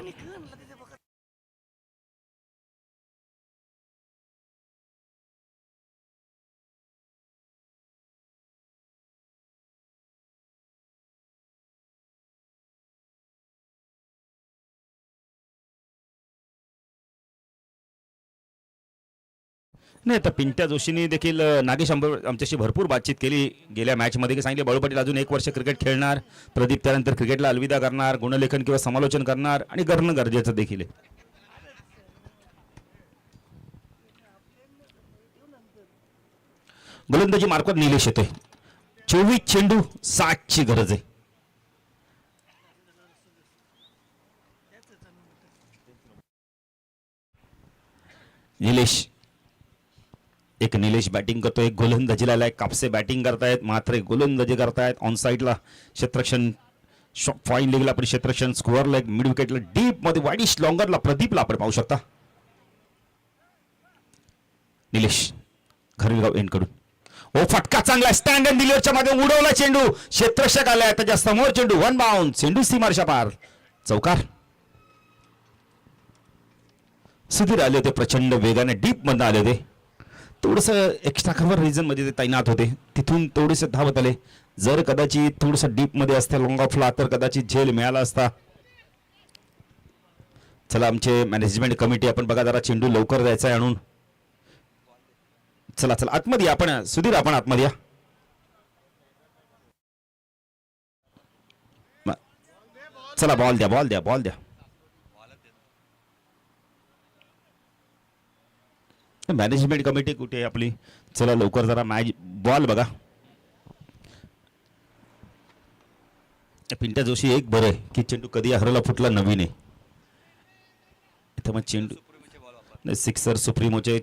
नाही. तर पिंट्या जोशीने देखील नागेश आमच्याशी भरपूर बातचीत केली गेल्या मॅचमध्ये, की सांगितले बाळू पाटील अजून 1 वर्ष क्रिकेट खेळणार, प्रदीप त्यानंतर क्रिकेटला अलविदा करणार, गुणलेखन किंवा समालोचन करणार आणि करणं गरजेचं देखील आहे. गोलंदाजी मार्फत निलेश येतोय. 24 चेंडू 60ची गरज आहे. निलेश बॅटिंग करतो, एक गोलंदाजीला आलाय. कापसे बॅटिंग करतायत, मात्र गोलंदाजी करतायत. ऑन साईडला क्षेत्ररक्षण, फाईन लेगला पण क्षेत्ररक्षण, स्कोअर लेग, मिड विकेटला, डीप मध्ये वाईडिश लॉंगरला प्रदीपला आपण पाहू शकता. निलेश घरगाव एंड कडून, ओ फटका चांगला, स्टँड अँड डिलिव्हरच्या मध्ये उडवला चेंडू. क्षेत्ररक्षक आलाय त्याच्या समोर, चेंडू 1 बाउंड, चेंडू सीमारेषा पार, चौकार. सुधीर आले होते, प्रचंड वेगाने डीप मधून आले होते. थोडस एक्स्ट्रा कव्हर रिजन मध्ये ते तैनात होते, तिथून थोडेसे धावत आले. जर कदाचित थोडस डीप मध्ये असते लॉंग ऑफला तर कदाचित झेल मिळाला असता. चला आमचे मॅनेजमेंट कमिटी, आपण बघा जरा चेंडू लवकर द्यायचा आहे आणून. चला चला आतमध्ये या, आपण सुधीर आपण आतमध्ये या. चला बॉल द्या, बॉल द्या, बॉल द्या. मॅनेजमेंट कमिटी कुठे आहे आपली? चला लवकर जरा मॅच बॉल बघा. पिंट्या जोशी एक बरं आहे की चेंडू कधी हरवला फुटला नवीन आहे. इथं मग चेंडू सिक्सर सुप्रीमोचे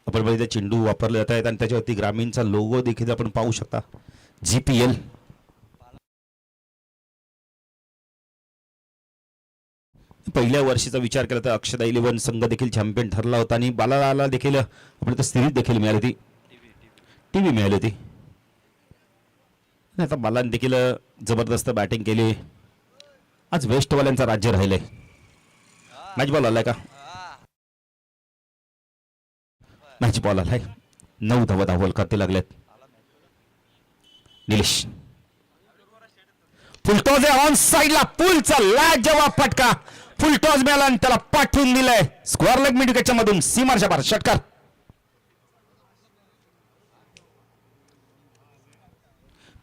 आपण बघितले चेंडू वापरले जात आहेत आणि त्याच्यावरती ग्रामीणचा लोगो देखील आपण पाहू शकता. GPL पहिल्या वर्षीचा विचार केला तर अक्षदा 11 संघ देखील चॅम्पियन ठरला होता आणि बालाला देखील आपण सिरीज देखील मिळाली होती, टीव्ही मिळाली होती. आता बालाने देखील जबरदस्त बॅटिंग केली. आज वेस्टवाल्यांचा राज्य राहिलंय. मॅच बॉल आलाय का? मॅच बॉल आलाय. 9 धावा धावल करते लागल्यात. निलेश फुलटॉस आहे ऑन साइडला, पुलचा लाजवाब फटका. फुलटॉस मिळाला आणि त्याला पाठवून दिलंय स्क्वेअर लेग मिड विकेटच्या मधून सीमारेषा पार, षटकार.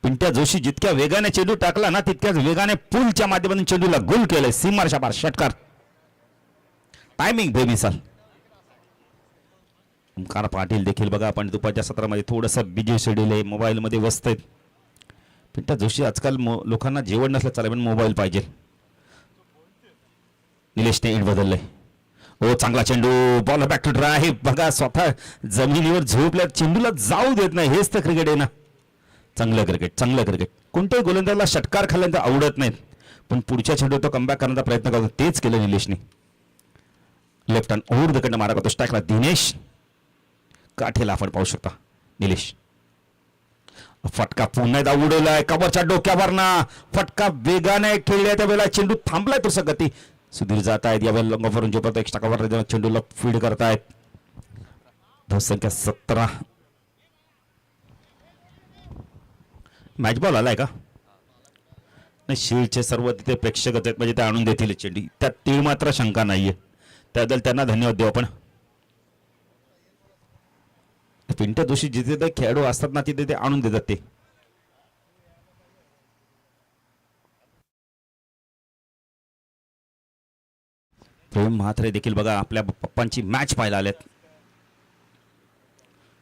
पिंट्या जोशी जितक्या वेगाने चेंडू टाकला ना तितक्याच वेगाने पुलच्या माध्यमातून चेंडूला गोल केलंय, सीमारेषा पार, षटकार. टायमिंग बेमिसाल. ओमकार पाटील देखील बघा आपण दुपारच्या सत्रामध्ये थोडंसं बिजी शेड्यूल आहे, मोबाईल मध्ये व्यस्त आहेत. पिंट्या जोशी आजकाल लोकांना जेवण नसलं चालेल पण मोबाईल पाहिजे. निलेशने इंड बदललंय. ओ चांगला चेंडू, बॉल बॅक टू ड्राईव्ह. बघा स्वतः जमिनीवर झोपल्या, चेंडूला जाऊ देत नाही. हेच तर क्रिकेट आहे ना. चांगलं क्रिकेट, चांगलं क्रिकेट. कोणत्याही गोलंदाजाला षटकार खाल्ल्यानंतर आवडत नाहीत पण पुढच्या चेंडू तो कमबॅक करण्याचा प्रयत्न करतो. तेच केलं निलेशने. लेफ्ट हँड ओव्हर द कडनं मारा करतो स्ट्राईकला दिनेश. काठेला आपण पाहू शकता. निलेश फटका पुन्हा एकदा उडवलाय कबरच्या डोक्यावर ना. फटका वेगाने खेळल्या त्या वेळेला चेंडू थांबलाय तो गती. सुधीर जात आहेत यावेळेला लंगावरून झोपत एक्स्ट्रा कव्हर चेंडूला फीड करतायत. धावसंख्या 17. मॅच बॉल आलाय का? नाही, शील्डचे सर्व तिथे प्रेक्षक आहेत म्हणजे ते आणून देतील चेंडी, त्यात तीळ मात्र शंका नाहीये. त्याबद्दल त्यांना धन्यवाद देऊ आपण. पिंट्या दोषी जिथे ते खेळाडू असतात ना तिथे ते आणून देतात ते. प्रेम म्हात्रे देखील बघा आपल्या पप्पांची मॅच पाहायला आल्यात.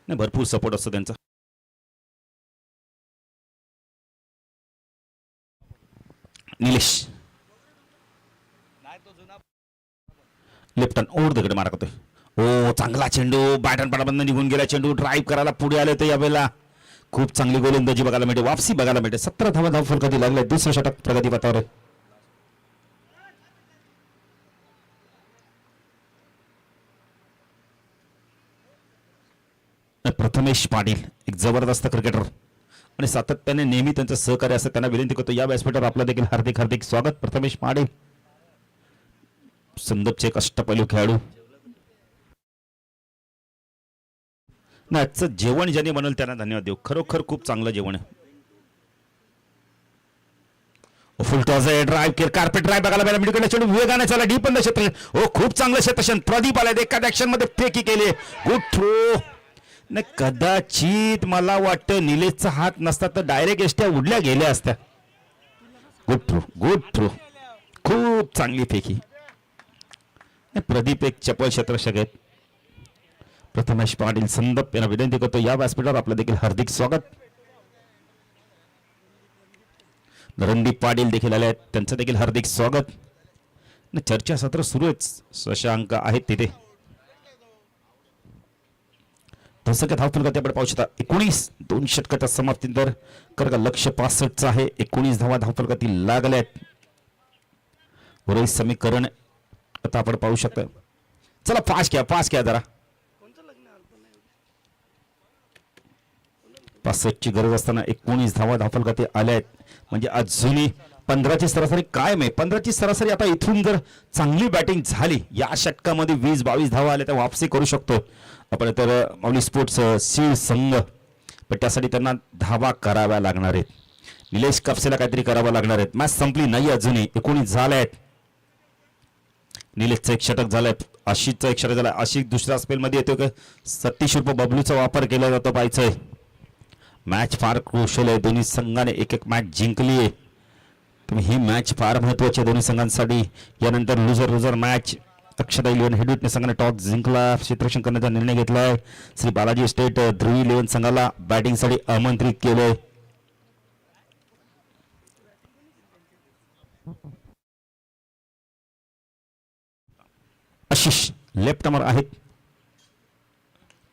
नाही, भरपूर सपोर्ट असतो त्यांचा. निलेश लेफ्ट ओव्हर दगड मारा करतोय. ओ चांगला चेंडू, बॅटन पडाबंद निघून गेला चेंडू, ड्राईव्ह करायला पुढे आले तर यावेळेला खूप चांगली गोलंदाजी बघायला मिळते, वापसी बघायला मिळते. 17 धावा धावफलकाची लागलाय, दुसरं षटक प्रगती पथावर. प्रथमेश पाटील एक जबरदस्त क्रिकेटर आणि सातत्याने नेहमी त्यांचं सहकार्य असतं, त्यांना विनंती करतो या व्यासपीठावर आपलं देखील हार्दिक हार्दिक स्वागत. प्रथमेश पाटील संदर्भचे एक अष्टपैलू खेळाडू. आजचं जेवण ज्याने बनवलं त्यांना धन्यवाद देऊ, खरोखर खूप चांगलं जेवण आहे. फुल टॉस आहे, ड्राईव्ह केलं, कार्पेट ड्राईव्ह बघायला मिळाला, मिडकडे चेंडू वेगाने चला डीप बंद क्षेत्र. हो खूप चांगलं क्षेत्रक्षण, प्रदीप आले एका ऍक्शन मध्ये फेकी केली, गुड थ्रो. नाही कदाचित मला वाटतं निलेशचा हात नसता तर डायरेक्ट एसट्या उडल्या गेल्या असत्या. गुड थ्रो, गुड थ्रो, खूप चांगली फेकी. प्रदीप एक चपळ क्षेत्ररक्षक आहेत. प्रथमेश पाटील संदप यांना विनंती करतो या व्यासपीठावर आपलं देखील हार्दिक स्वागत. रणदीप पाटील देखील आले आहेत, त्यांचं देखील हार्दिक स्वागत. चर्चासत्र सुरू आहेत, शशांक आहेत तिथे. दशक धावफलकात आपण पाहू शकता 19 2 षटकाच्या समाप्तीनंतर कर लक्ष 65 आहे. 19 धावा धावफलकातील लागल्या आहेत. उर्वरित समीकरण आता आपण पाहू शकता. चला फास्ट घ्या जरा. 65 ची गरज असताना 19 धावा धावफलकात आल्या आहेत, म्हणजे अजूनही 15ची सरासरी कायम आहे. 15ची सरासरी आता इथून जर चांगली बॅटिंग झाली या षटकामध्ये 20-22 धावा आल्या तर वापसी करू शकतो आपण. तर माऊली स्पोर्ट्स सीड संघ पण त्यासाठी त्यांना धावा कराव्या लागणार आहेत. निलेश कापसेला काहीतरी करावं लागणार आहेत. मॅच संपली नाही अजूनही, 19 झाल्या आहेत. निलेशचं एक षटक झालंय, आशिषचं एक षटक झालंय. आशिष दुसऱ्या स्पेलमध्ये येतो का सतीश उर्फ बबलूचा वापर केला जातो पाहायचंय. मॅच फार क्रुशल आहे, दोन्ही संघाने एक एक मॅच जिंकली आहे. तुम्ही ही मॅच फार महत्वाची आहे दोन्ही संघांसाठी. यानंतर लुझर मॅच अक्षता 11 हेडविटने संघाने टॉस जिंकला, क्षेत्ररक्षण करण्याचा निर्णय घेतलाय. श्री बालाजी स्टेट ध्रुवी 11 संघाला बॅटिंगसाठी आमंत्रित केलंय. आशिष लेफ्ट आर्मर आहेत.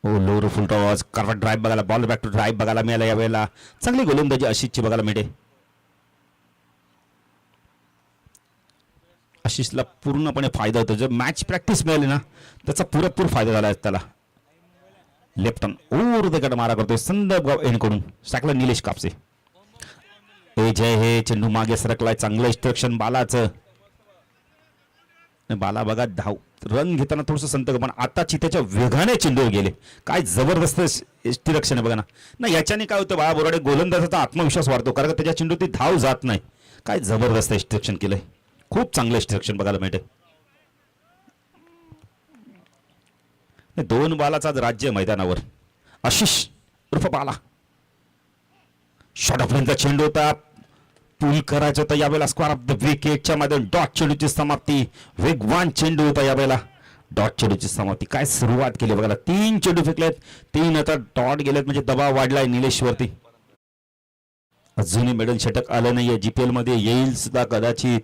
Oh lower full toss, carpet drive बघायला, बॉल बॅक टू ड्राईव्ह बघायला मिळाला. यावेळेला चांगली गोलंदाजी आशिषची बघायला मिळते. आशिषला पूर्णपणे फायदा होतो, जर मॅच प्रॅक्टिस मिळाली ना त्याचा पुरेपूर फायदा झाला त्याला. लेफ्ट ओव्हर द कट मारा करतोय संदर्भ एंडकडून टाकला निलेश कापसे. ए जय हे चेंडू मागे सरकलाय, चांगलं इन्स्ट्रक्शन बालाचं. बाला बघा धाव रन घेताना थोडस संत, पण आता चितेच्या वेगाने चेंडूवर गेले. काय जबरदस्त इन्स्ट्रक्शन आहे बघा ना. याच्याने काय होतं बाळा बोराडे गोलंदाजाचा आत्मविश्वास वाढतो, कारण त्याच्या चेंडू ती धाव जात नाही. काय जबरदस्त इन्स्ट्रक्शन केलंय, खूप चांगलं इन्स्ट्रक्शन बघायला मिळते. 2 बालाचा राज्य मैदानावर. आशिष उर्फ बाला शॉर्ट ऑफलाईनचा चेंडू होता, पूल करायचं होतं यावेळेला. स्क्वेअर ऑफ द विकेटच्या मध्ये डॉट चेंडूची समाप्ती. वेगवान चेंडू होता यावेळेला, डॉट चेंडूची समाप्ती. काय सुरुवात केली बघा, 3 चेंडू फेकलेत, 3 आता डॉट गेलेत, म्हणजे दबाव वाढलाय निलेशवरती. अजूनही मेडल षटक आलं नाहीये, जीपीएल मध्ये येईल सुद्धा कदाचित,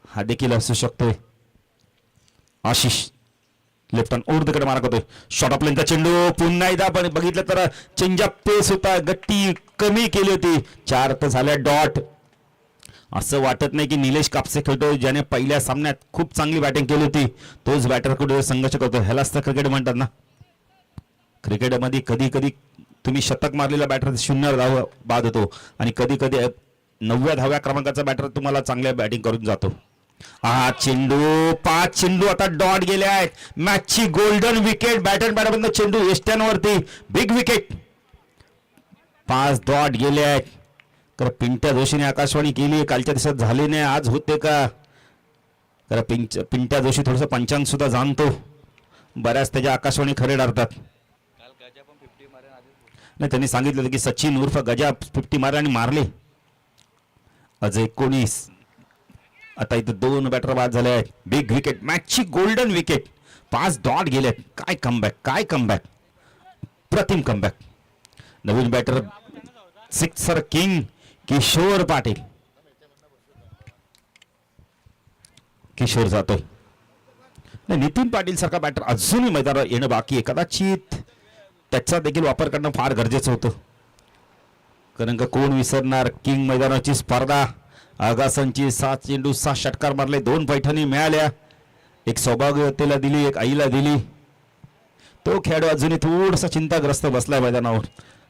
हा देखील असू शकतोय. Ashish left hand over the cut मारा करतोय. शॉर्ट ऑफ लाईनचा चेंडू पुन्हा एकदा आपण बघितलं तर चेंजअप पेस होता, गट्टी कमी केली होती. 4 तर झाल्या डॉट. असं वाटत नाही की निलेश कापसे खेळतो ज्याने पहिल्या सामन्यात खूप चांगली बॅटिंग केली होती तोच बॅटर कुठे संघर्ष करतो. ह्यालाच तर क्रिकेट म्हणतात ना. क्रिकेटमध्ये कधी कधी तुम्ही शतक मारलेला बॅटर 0 धावा बाद होतो आणि कधी कधी 9व्या 10व्या क्रमांकाचा बॅटर तुम्हाला चांगल्या बॅटिंग करून जातो. हा चेंडू 5 चेंडू आता डॉट गेले आहेत. मॅचची गोल्डन विकेट, बॅटर बॅटरबंद चेंडू एस्ट्यांवरती, बिग विकेट. 5 डॉट गेले आहेत. कारण पिंट्या जोशीने आकाशवाणी केली, कालच्या दिवसात झाले नाही, आज होते का? कारण पिंट्या जोशी थोडंसं पंचांग सुद्धा जाणतो, बऱ्याच त्याच्या आकाशवाणी खरे ठरतात. नाही, त्यांनी सांगितलं होतं की सचिन उर्फ गजा 50 मारले आणि मारले. आज 19. आता इथं 2 बॅटर बाद झाले आहेत. बिग विकेट, मॅचची गोल्डन विकेट, 5 डॉट गेलेत. काय कमबॅक, काय कमबॅक, प्रतिम कमबॅक. नवीन batter sixer king Kishor Patil. Kishor जातोय. नाही, नितीन पाटील सारखा बॅटर अजूनही मैदानावर येणं बाकी आहे. कदाचित त्याचा देखील वापर करणं फार गरजेचं होतं, कारण का कोण विसरणार किंग मैदानाची स्पर्धा. आगासांची 7 चेंडू 6 षटकार मारले, 2 पैठणी मिळाल्या, एक सौभाग्यवतीला दिली, एक आईला दिली. तो खेळाडू अजूनही थोडासा चिंताग्रस्त बसलाय मैदानावर,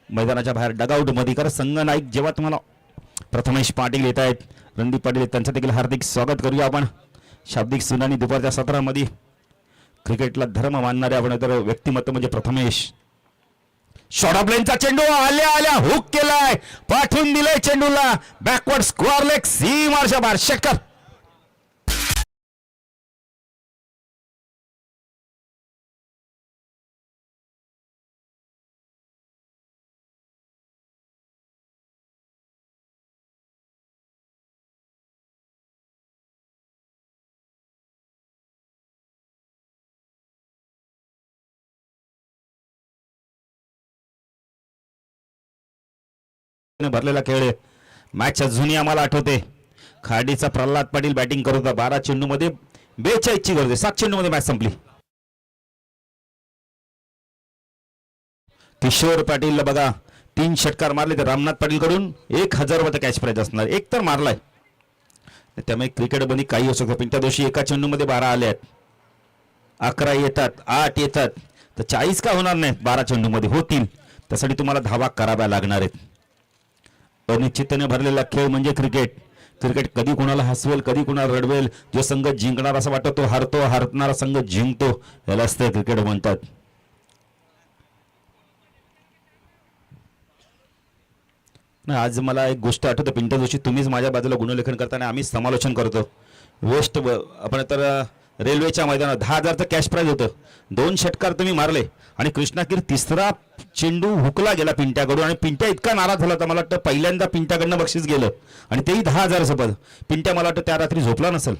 मैदानाच्या बाहेर डगआउट मध्ये. कारण संघ नाईक जेव्हा तुम्हाला प्रथमेश पाटील येत आहेत, रणदीप पाटील, त्यांचं देखील हार्दिक स्वागत करूया आपण. शाब्दिक सुनानी दुपारच्या सत्रामध्ये क्रिकेटला धर्म मानणारे आपण तर व्यक्तिमत्व म्हणजे प्रथमेश. शॉर्ट ऑफ लाईनचा चेंडू आल्या आल्या हुक केलाय, पाठवून दिलाय चेंडूला, बॅकवर्ड स्क्वेअर लेग, सीमारच्या बाहेर षटकार. भरलेला खेळ आहे. मॅच अजूनही आम्हाला आठवते. खाडीचा प्रल्हाद पाटील बॅटिंग करत होता. 12 चेंडू मध्ये 42 ची गरज आहे. 7 चेंडू मध्ये मॅच संपली. किशोर पाटील बघा 3 षटकार मारले, तर रामनाथ पाटील कडून 1000 रुपये कॅश प्राइज असणार. एक तर मारलाय, त्यामुळे क्रिकेट मध्ये काही होऊ शकतं. पिंट्या दोषी एका चेंडू मध्ये 12 आले आहेत. 11 येतात, 8 येतात, तर 40 का होणार नाहीत? 12 चेंडू मध्ये होतील. त्यासाठी तुम्हाला धावा कराव्या लागणार आहेत. अनिश्चिततेने भरलेला खेळ म्हणजे क्रिकेट. क्रिकेट कधी कुणाला हसवेल, कधी कुणाला रडवेल. जो संघ जिंकणार असं वाटतो तो हरतो, हरणारा संघ जिंकतो, यालाच ते क्रिकेट म्हणतात. नाही, आज मला एक गोष्ट आठवते. पिंट्या जोशी, तुम्हीच माझ्या बाजूला गुणलेखन करताना आम्ही समालोचन करतो. वेस्ट आपण तर रेल्वेच्या मैदानात 10,000चं कॅश प्राइज होतं. 2 षटकार तुम्ही मारले आणि कृष्णाकीर 3रा चेंडू हुकला गेला पिंट्याकडून, आणि पिंट्या इतका नाराज झाला होता. मला वाटतं पहिल्यांदा पिंट्याकडनं बक्षीस गेलं, आणि तेही 10,000चं पद. पिंट्या मला वाटतं त्या रात्री झोपला नसेल.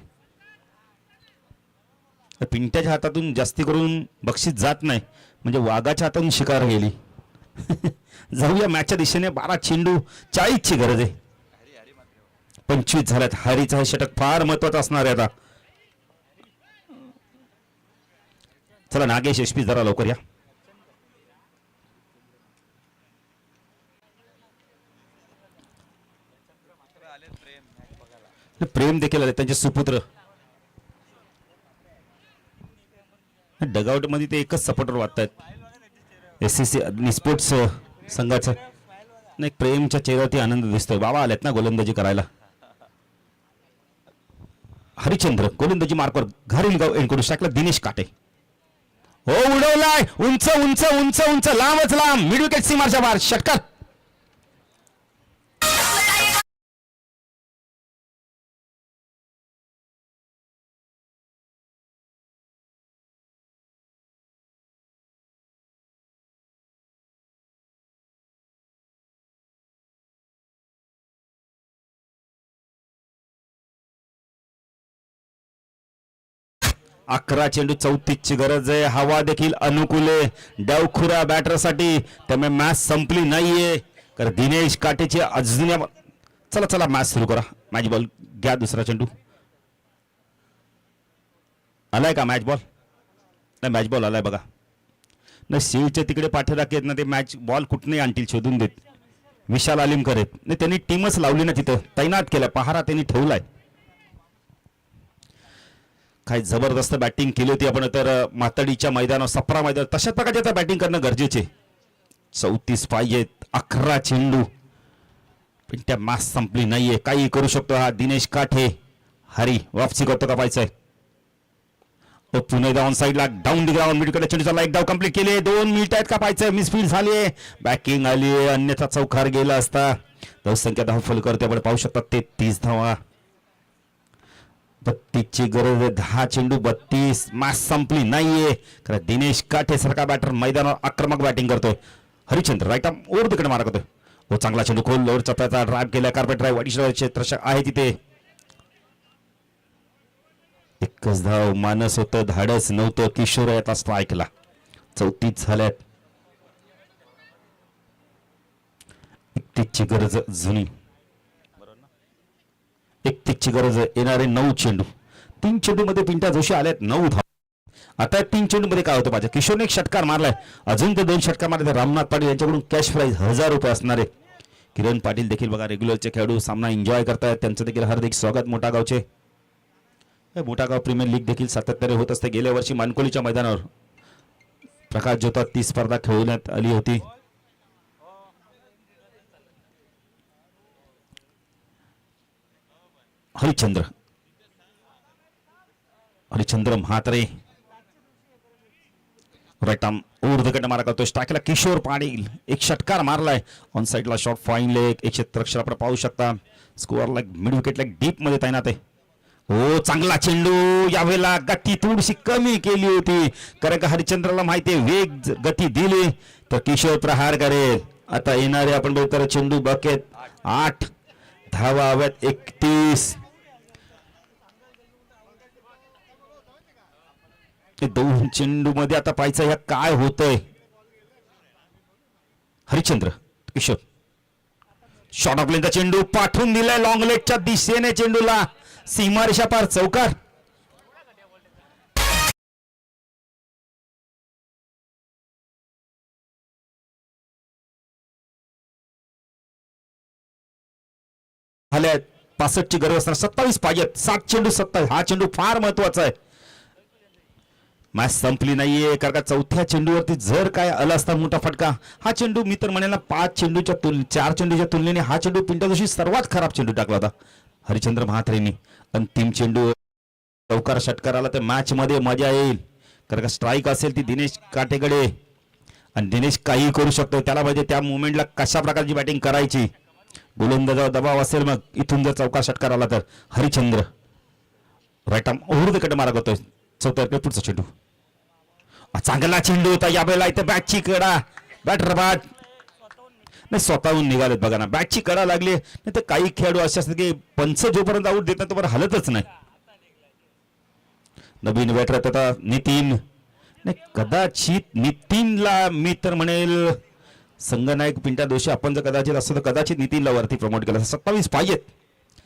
पिंट्याच्या हातातून जास्ती करून बक्षीस जात नाही, म्हणजे वाघाच्या हातातून शिकार गेली. जाऊया मॅचच्या दिशेने. 12 चेंडू 40 ची गरज आहे. 25 झाल्यात. हरीचं हे षटक फार महत्वाचं असणार आहे आता. चला नागेश एसपी जरा लवकर या. प्रेम देखील आले, त्यांचे सुपुत्र. डगआउट मध्ये ते एकच सपोर्टर वाटतायत एससीसी स्पोर्ट्स संघाचं. नाही, प्रेमच्या चेहऱ्यावरती आनंद दिसतोय. बाबा आलेत ना गोलंदाजी करायला. हरिचंद्र गोलंदाजी मार्कवर घारीलगाव एन्कोडू स्ट्राईकला दिनेश काटे. हो, उडवलाय उंच उंच उंच उंच, लांबच लांब, मिड विकेट सीमारच्या बाहेर षटकार. अकरा चेंडू 34 ची गरज आहे. हवा देखील अनुकूल आहे डावखुरा बॅटरसाठी, त्यामुळे मॅच संपली नाहीये. कारण दिनेश काटेचे अजून. चला चला मॅच सुरू करा. मॅच बॉल घ्या. दुसरा चेंडू आलाय का? मॅच बॉल नाही, मॅच बॉल आलाय बघा. नाही, शिवच्या तिकडे पाठीराख येत ना, ते मॅच बॉल कुठनंही आणतील शोधून देत. विशाल आलिमकर आहेत. नाही, त्यांनी टीमच लावली ना तिथं, तैनात केला, पहारा त्यांनी ठेवलाय. काय जबरदस्त बॅटिंग केली होती आपण तर मातडीच्या मैदानावर, सप्रा मैदान. तशाच प्रकारचे आता बॅटिंग करणं गरजेचे. 34 पाहिजेत. 11 चेंडू. पण त्या मॅच संपली नाहीये. काही करू शकतो हा दिनेश काठे. हरी वापसी करतो का पाहायचंय. पुन्हा ऑन साईडला डाऊन दी ग्राउंड, मिडकडे चेंडूचा लाईक डाव कंप्लीट केले. 2 मिनिट आहेत का पाहायचंय. मिसफील्ड झाली, बॅकिंग आली, अन्यथा चौकार गेला असता. धावसंख्या धावफल करते आपण पाहू शकता 33 धावा. 32 ची गरज आहे. 10 चेंडू 32. मॅच संपली नाहीये कारण दिनेश काठे सारखा बॅटर मैदानावर आक्रमक बॅटिंग करतोय. हरिचंद्र राईट आर्म ओव्हर तिकडे मारा करतोय. हो चांगला चेंडू खोल लोअर चप्प्याचा ड्राईव्ह केला. कार्पेट ड्राईव्ह अडीचशे क्षेत्ररक्षक आहे तिथे. एकच धाव मानस होतं, धाडस नव्हतं. किशोर याचा स्ट्राईकला 34 झाल्यात. 31 ची गरज जुनी. 31 ची गरज येणारे 9 चेंडू. 3 चेंडू मध्ये पिंटा जोशी आल्यात 9 धाव. आता 3 चेंडू मध्ये काय होतं पाहिजे. किशोरने एक षटकार मारलाय. अजून ते 2 षटकार मारले. रामनाथ पाटील यांच्याकडून कॅश प्राइज 1000 रुपये असणारे. किरण पाटील देखील बघा रेग्युलरचे खेळाडू सामना एन्जॉय करतायत. त्यांचं देखील हार्दिक स्वागत. मोठागावचे मोठागाव प्रीमियर लीग देखील सातत्याने होत असते. गेल्या वर्षी मानकोलीच्या मैदानावर प्रकाश जोतात ती स्पर्धा खेळवण्यात आली होती. हरिचंद्र म्हात्रे राईट आर्म ऊर्ध्वगट मारा करतोय. स्ट्राईकला किशोर पाटील एक षटकार मारलाय. ऑन साइडला शॉट फाईन लेग. एक क्षेत्ररक्षक आपण पाहू शकता. Score like mid wicket like deep मध्ये तैनात आहे. हो चांगला चेंडू. यावेळेला गती थोडीशी कमी केली होती कारण का हरिचंद्रला माहिती आहे वेग गती दिली तर किशोर प्रहार करेल. आता येणारे आपण बघतो चेंडू बकेट 8 धावा हव्यात. 31 2 चेंडू मध्ये आता पाहायचं ह्या काय होतंय. हरिचंद्र किशोर शॉर्ट ऑफ लेनचा चेंडू पाठवून दिलाय लॉंग लेगच्या दिशेने. चेंडूला सीमारेषा पार चौकार. झाल्या 65 ची गरज असणार. 27 पाहिजेत. 7 चेंडू 27. हा चेंडू फार महत्वाचा आहे. मॅच संपली नाहीये कारण का चौथ्या चेंडूवरती जर काय आला असता मोठा फटका. हा चेंडू मी तर म्हणेल 4 चेंडूच्या तुलनेने हा चेंडू पिंटा जोशी सर्वात खराब चेंडू टाकला होता हरिचंद्र म्हात्रेंनी. अंतिम चेंडू चौकार षटकाराला तर मॅच मध्ये मजा येईल कारण का स्ट्राईक असेल ती दिनेश काटेकडे आणि दिनेश काही करू शकतो. त्याला पाहिजे त्या मुवमेंटला कशा प्रकारची बॅटिंग करायची. गोलंदाजावर दबाव असेल मग इथून जर चौकार षटकार आला तर Harichandra right arm over the cut मारा करतोय. चौथ्या पुढचा चेंडू चांगला चेंडू होता. यावेळेला इथे बॅटची कडा बॅटर बाद नाही स्वतःहून निघालेत बघा ना. बॅटची कडा लागली नाही तर काही खेळाडू असे असतात की पंच जोपर्यंत आऊट देत नाही तोपर्यंत हलतच नाही. नवीन बॅटर आता नितीन नाही कदाचित नितीनला मी तर म्हणेल संघनायक पिंटा दोषी आपण जर कदाचित असं तर कदाचित नितीनला वरती प्रमोट केलं. 27 पाहिजेत.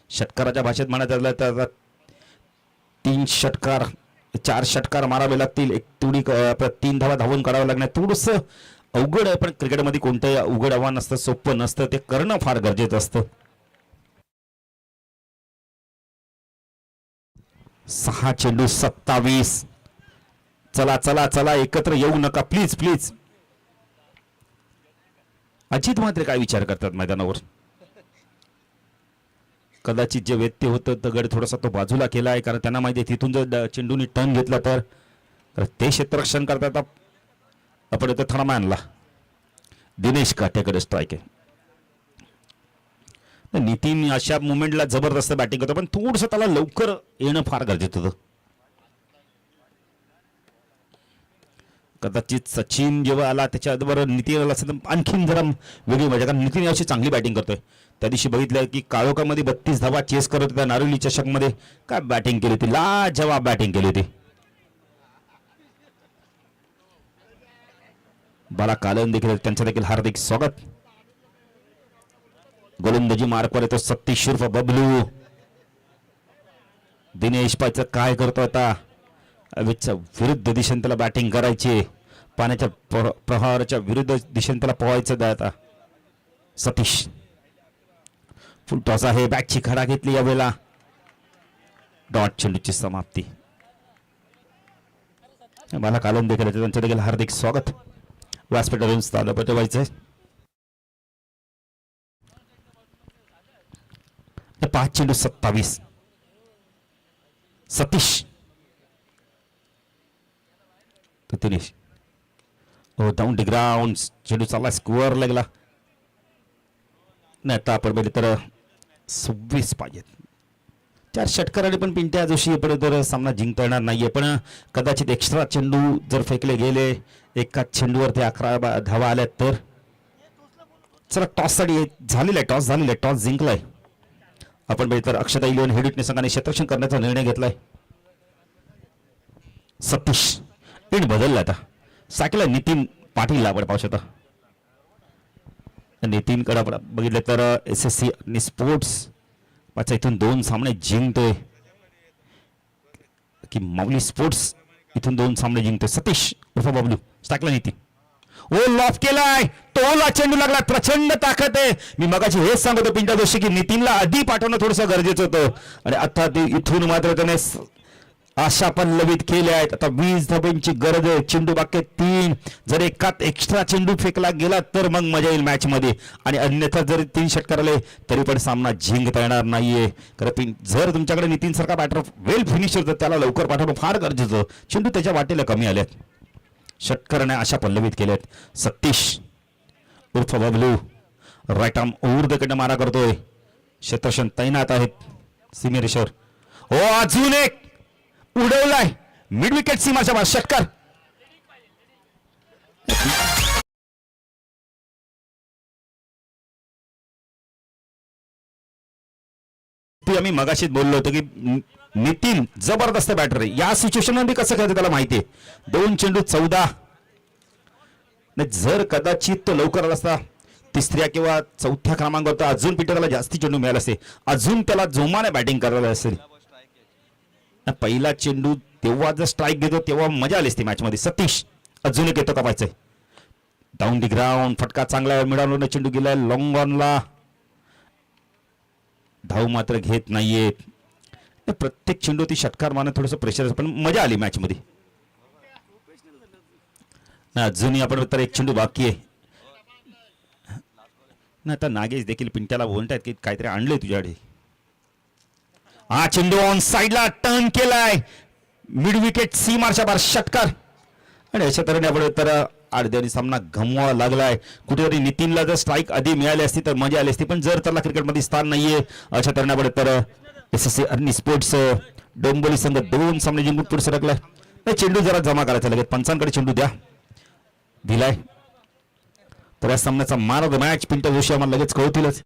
षटकाराच्या भाषेत म्हणायचं झालं तर 3 षटकार 4 षटकार मारावे लागतील. एक तेवढी 3 धावा धावून काढावं लागणार. थोडस अवघड आहे पण क्रिकेटमध्ये कोणतंही अवघड आव्हान नसतं. सोपं नसतं. ते करणं फार गरजेचं असतं. 6 चेंडू 27. चला चला चला एकत्र येऊ नका प्लीज प्लीज. अजित मात्र काय विचार करतात मैदानावर. कदाचित जे व्यत्यय होतं दगड थोडासा तो बाजूला केला आहे कारण त्यांना माहिती आहे तिथून जर चेंडूनी टर्न घेतला तर ते क्षेत्ररक्षण करतात. आपण इथं थर्मा आणला. दिनेश काठेकडे स्ट्राईक आहे. नितीन अशा मुवमेंटला जबरदस्त बॅटिंग करतो पण थोडस त्याला लवकर येणं फार गरजेचं होतं. कदाचित सचिन जेव्हा आला त्याच्याबरोबर नितीन आला असेल तर आणखीन जरा वेगळी मजा कारण नितीन यावर्षी चांगली बॅटिंग करतोय. त्या दिवशी बघितलं की काळोखामध्ये 32 धावा चेस करत होता. नारोली चषक मध्ये काय बॅटिंग केली होती. लाजवाब बॅटिंग केली होती. बाला कालन देखील त्यांचं देखील हार्दिक स्वागत. गोलंदाजी मार्कवर येतो सतीश उर्फ बबलू. दिनेश पायचं काय करतो आता. विरुद्ध दिशेने त्याला बॅटिंग करायची. पाण्याच्या प्रहाराच्या विरुद्ध दिशेने त्याला पोहायचं आता. सतीश फुल टॉस आहे. बॅटची खडा घेतली यावेळेला. डॉट चेंडूची समाप्ती. मला कालम देखील त्यांचं देखील हार्दिक स्वागत. व्यासपीठावरून स्थान पटवायचंय. 5 चेंडू 27. Satish Dinesh down the ground. चेंडू चालला स्क्वेअर लागला. नाही आता आपण बघितलं तर 26 पाहिजेत. 4 षटकाराने पण पिंट्या जोशी परत तर सामना जिंकता येणार नाहीये. पण कदाचित एक्स्ट्रा चेंडू जर फेकले गेले, एकाच चेंडूवर ते 11 धावा आल्या तर. चला टॉससाठी झालेला आहे, टॉस जिंकलाय. आपण बघितलं तर अक्षता इलेव्हन हेडिटने संघाने क्षेत्ररक्षण करण्याचा निर्णय घेतलाय. सतीश पिंड बदलला आता. सायकल नितीन पाटील आपण पाहू शकता. नितीन कडे बघितलं तर SSC आणि स्पोर्ट्स पाचा इथून 2 सामने जिंकतोय की माऊली स्पोर्ट्स इथून 2 सामने जिंकतोय. सतीश उर्फ बबलू टाकला नितीन. ओ लॉफ केलाय, तोला चेंडू लागला. प्रचंड ताकद आहे. मी मगाशी हेच सांगत होतो पिंट्या जोशी की नितीनला आधी पाठवणं थोडंसं गरजेचं होतं आणि आता ते इथून मात्र त्याने आशा पल्लवित केल्या आहेत. आता 20 धाब्यांची गरज आहे. चेंडू बाकी 3. जर एकात एक्स्ट्रा चेंडू फेकला गेला तर मग मजा येईल मॅच मध्ये आणि अन्यथा जर 3 षटकार आले तरी पण सामना जिंकता येणार नाहीये. कारण जर तुमच्याकडे नितीन सारखा बॅटर वेल फिनिशर तर त्याला लवकर पाठवणं फार गरजेचं. चेंडू त्याच्या वाटेला कमी आल्यात. षटकाराने आशा पल्लवित केल्यात. सतीश उर्फ बबलू राईट आर्म ऊर्ध्वकडनं मारा करतोय. क्षेत्ररक्षण तैनात आहेत सीमेरेषेवर. हो अजून एक उडवलाय. मिड विकेट सीमाच्या बाहेर षटकार. आम्ही मगाशीच बोललो होतो की नितीन जबरदस्त बॅटर आहे. या सिच्युएशन मध्ये कसं खेळतं त्याला माहिती आहे. 2 चेंडू 14. जर कदाचित तो लवकर आला असता 3ऱ्या किंवा 4थ्या क्रमांकावर तर अजून पिटरला जास्ती चेंडू मिळाला असते. अजून त्याला जोमाने बॅटिंग करायला असेल. पहिला चेंडू तेव्हा जर स्ट्राईक घेतो तेव्हा मजा आली असती मॅच मध्ये. सतीश अजून एक येतो का पाहायचंय. डाऊन दी ग्राउंड फटका चांगला मिळाला. चेंडू गेलाय लॉंग ऑनला. धाव मात्र घेत नाहीयेत. प्रत्येक चेंडू ती षटकार मारण्यात थोडंसं प्रेशर पण मजा आली मॅच मध्ये. अजूनही आपण तर एक चेंडू बाकी आहे ना. आता नागेश देखील पिंट्याला बोलतायत की काहीतरी आणलंय तुझ्याकडे. हा चेंडू ऑन साइडला टर्न केलाय. मिड विकेट सी मारच्या बाहेर षटकार आणि अशा तऱ्हेने आपण तर अर्ध्याने सामना गमवावा लागलाय. कुठेतरी नितीनला जर स्ट्राईक आधी मिळाली असती तर मजा आली असती. पण जर त्याला क्रिकेटमध्ये स्थान नाहीये अशा तऱ्हेने आपण तर SSC आणि स्पोर्ट्स डोंबिवली संघ 2 सामने जिंकून पुढे सरकलाय. चेंडू जरा जमा करायचा लगेच. पंचांकडे चेंडू द्या दिलाय तर या सामन्याचा मान of the match Pintya Joshi आम्हाला लगेच कळतीलच.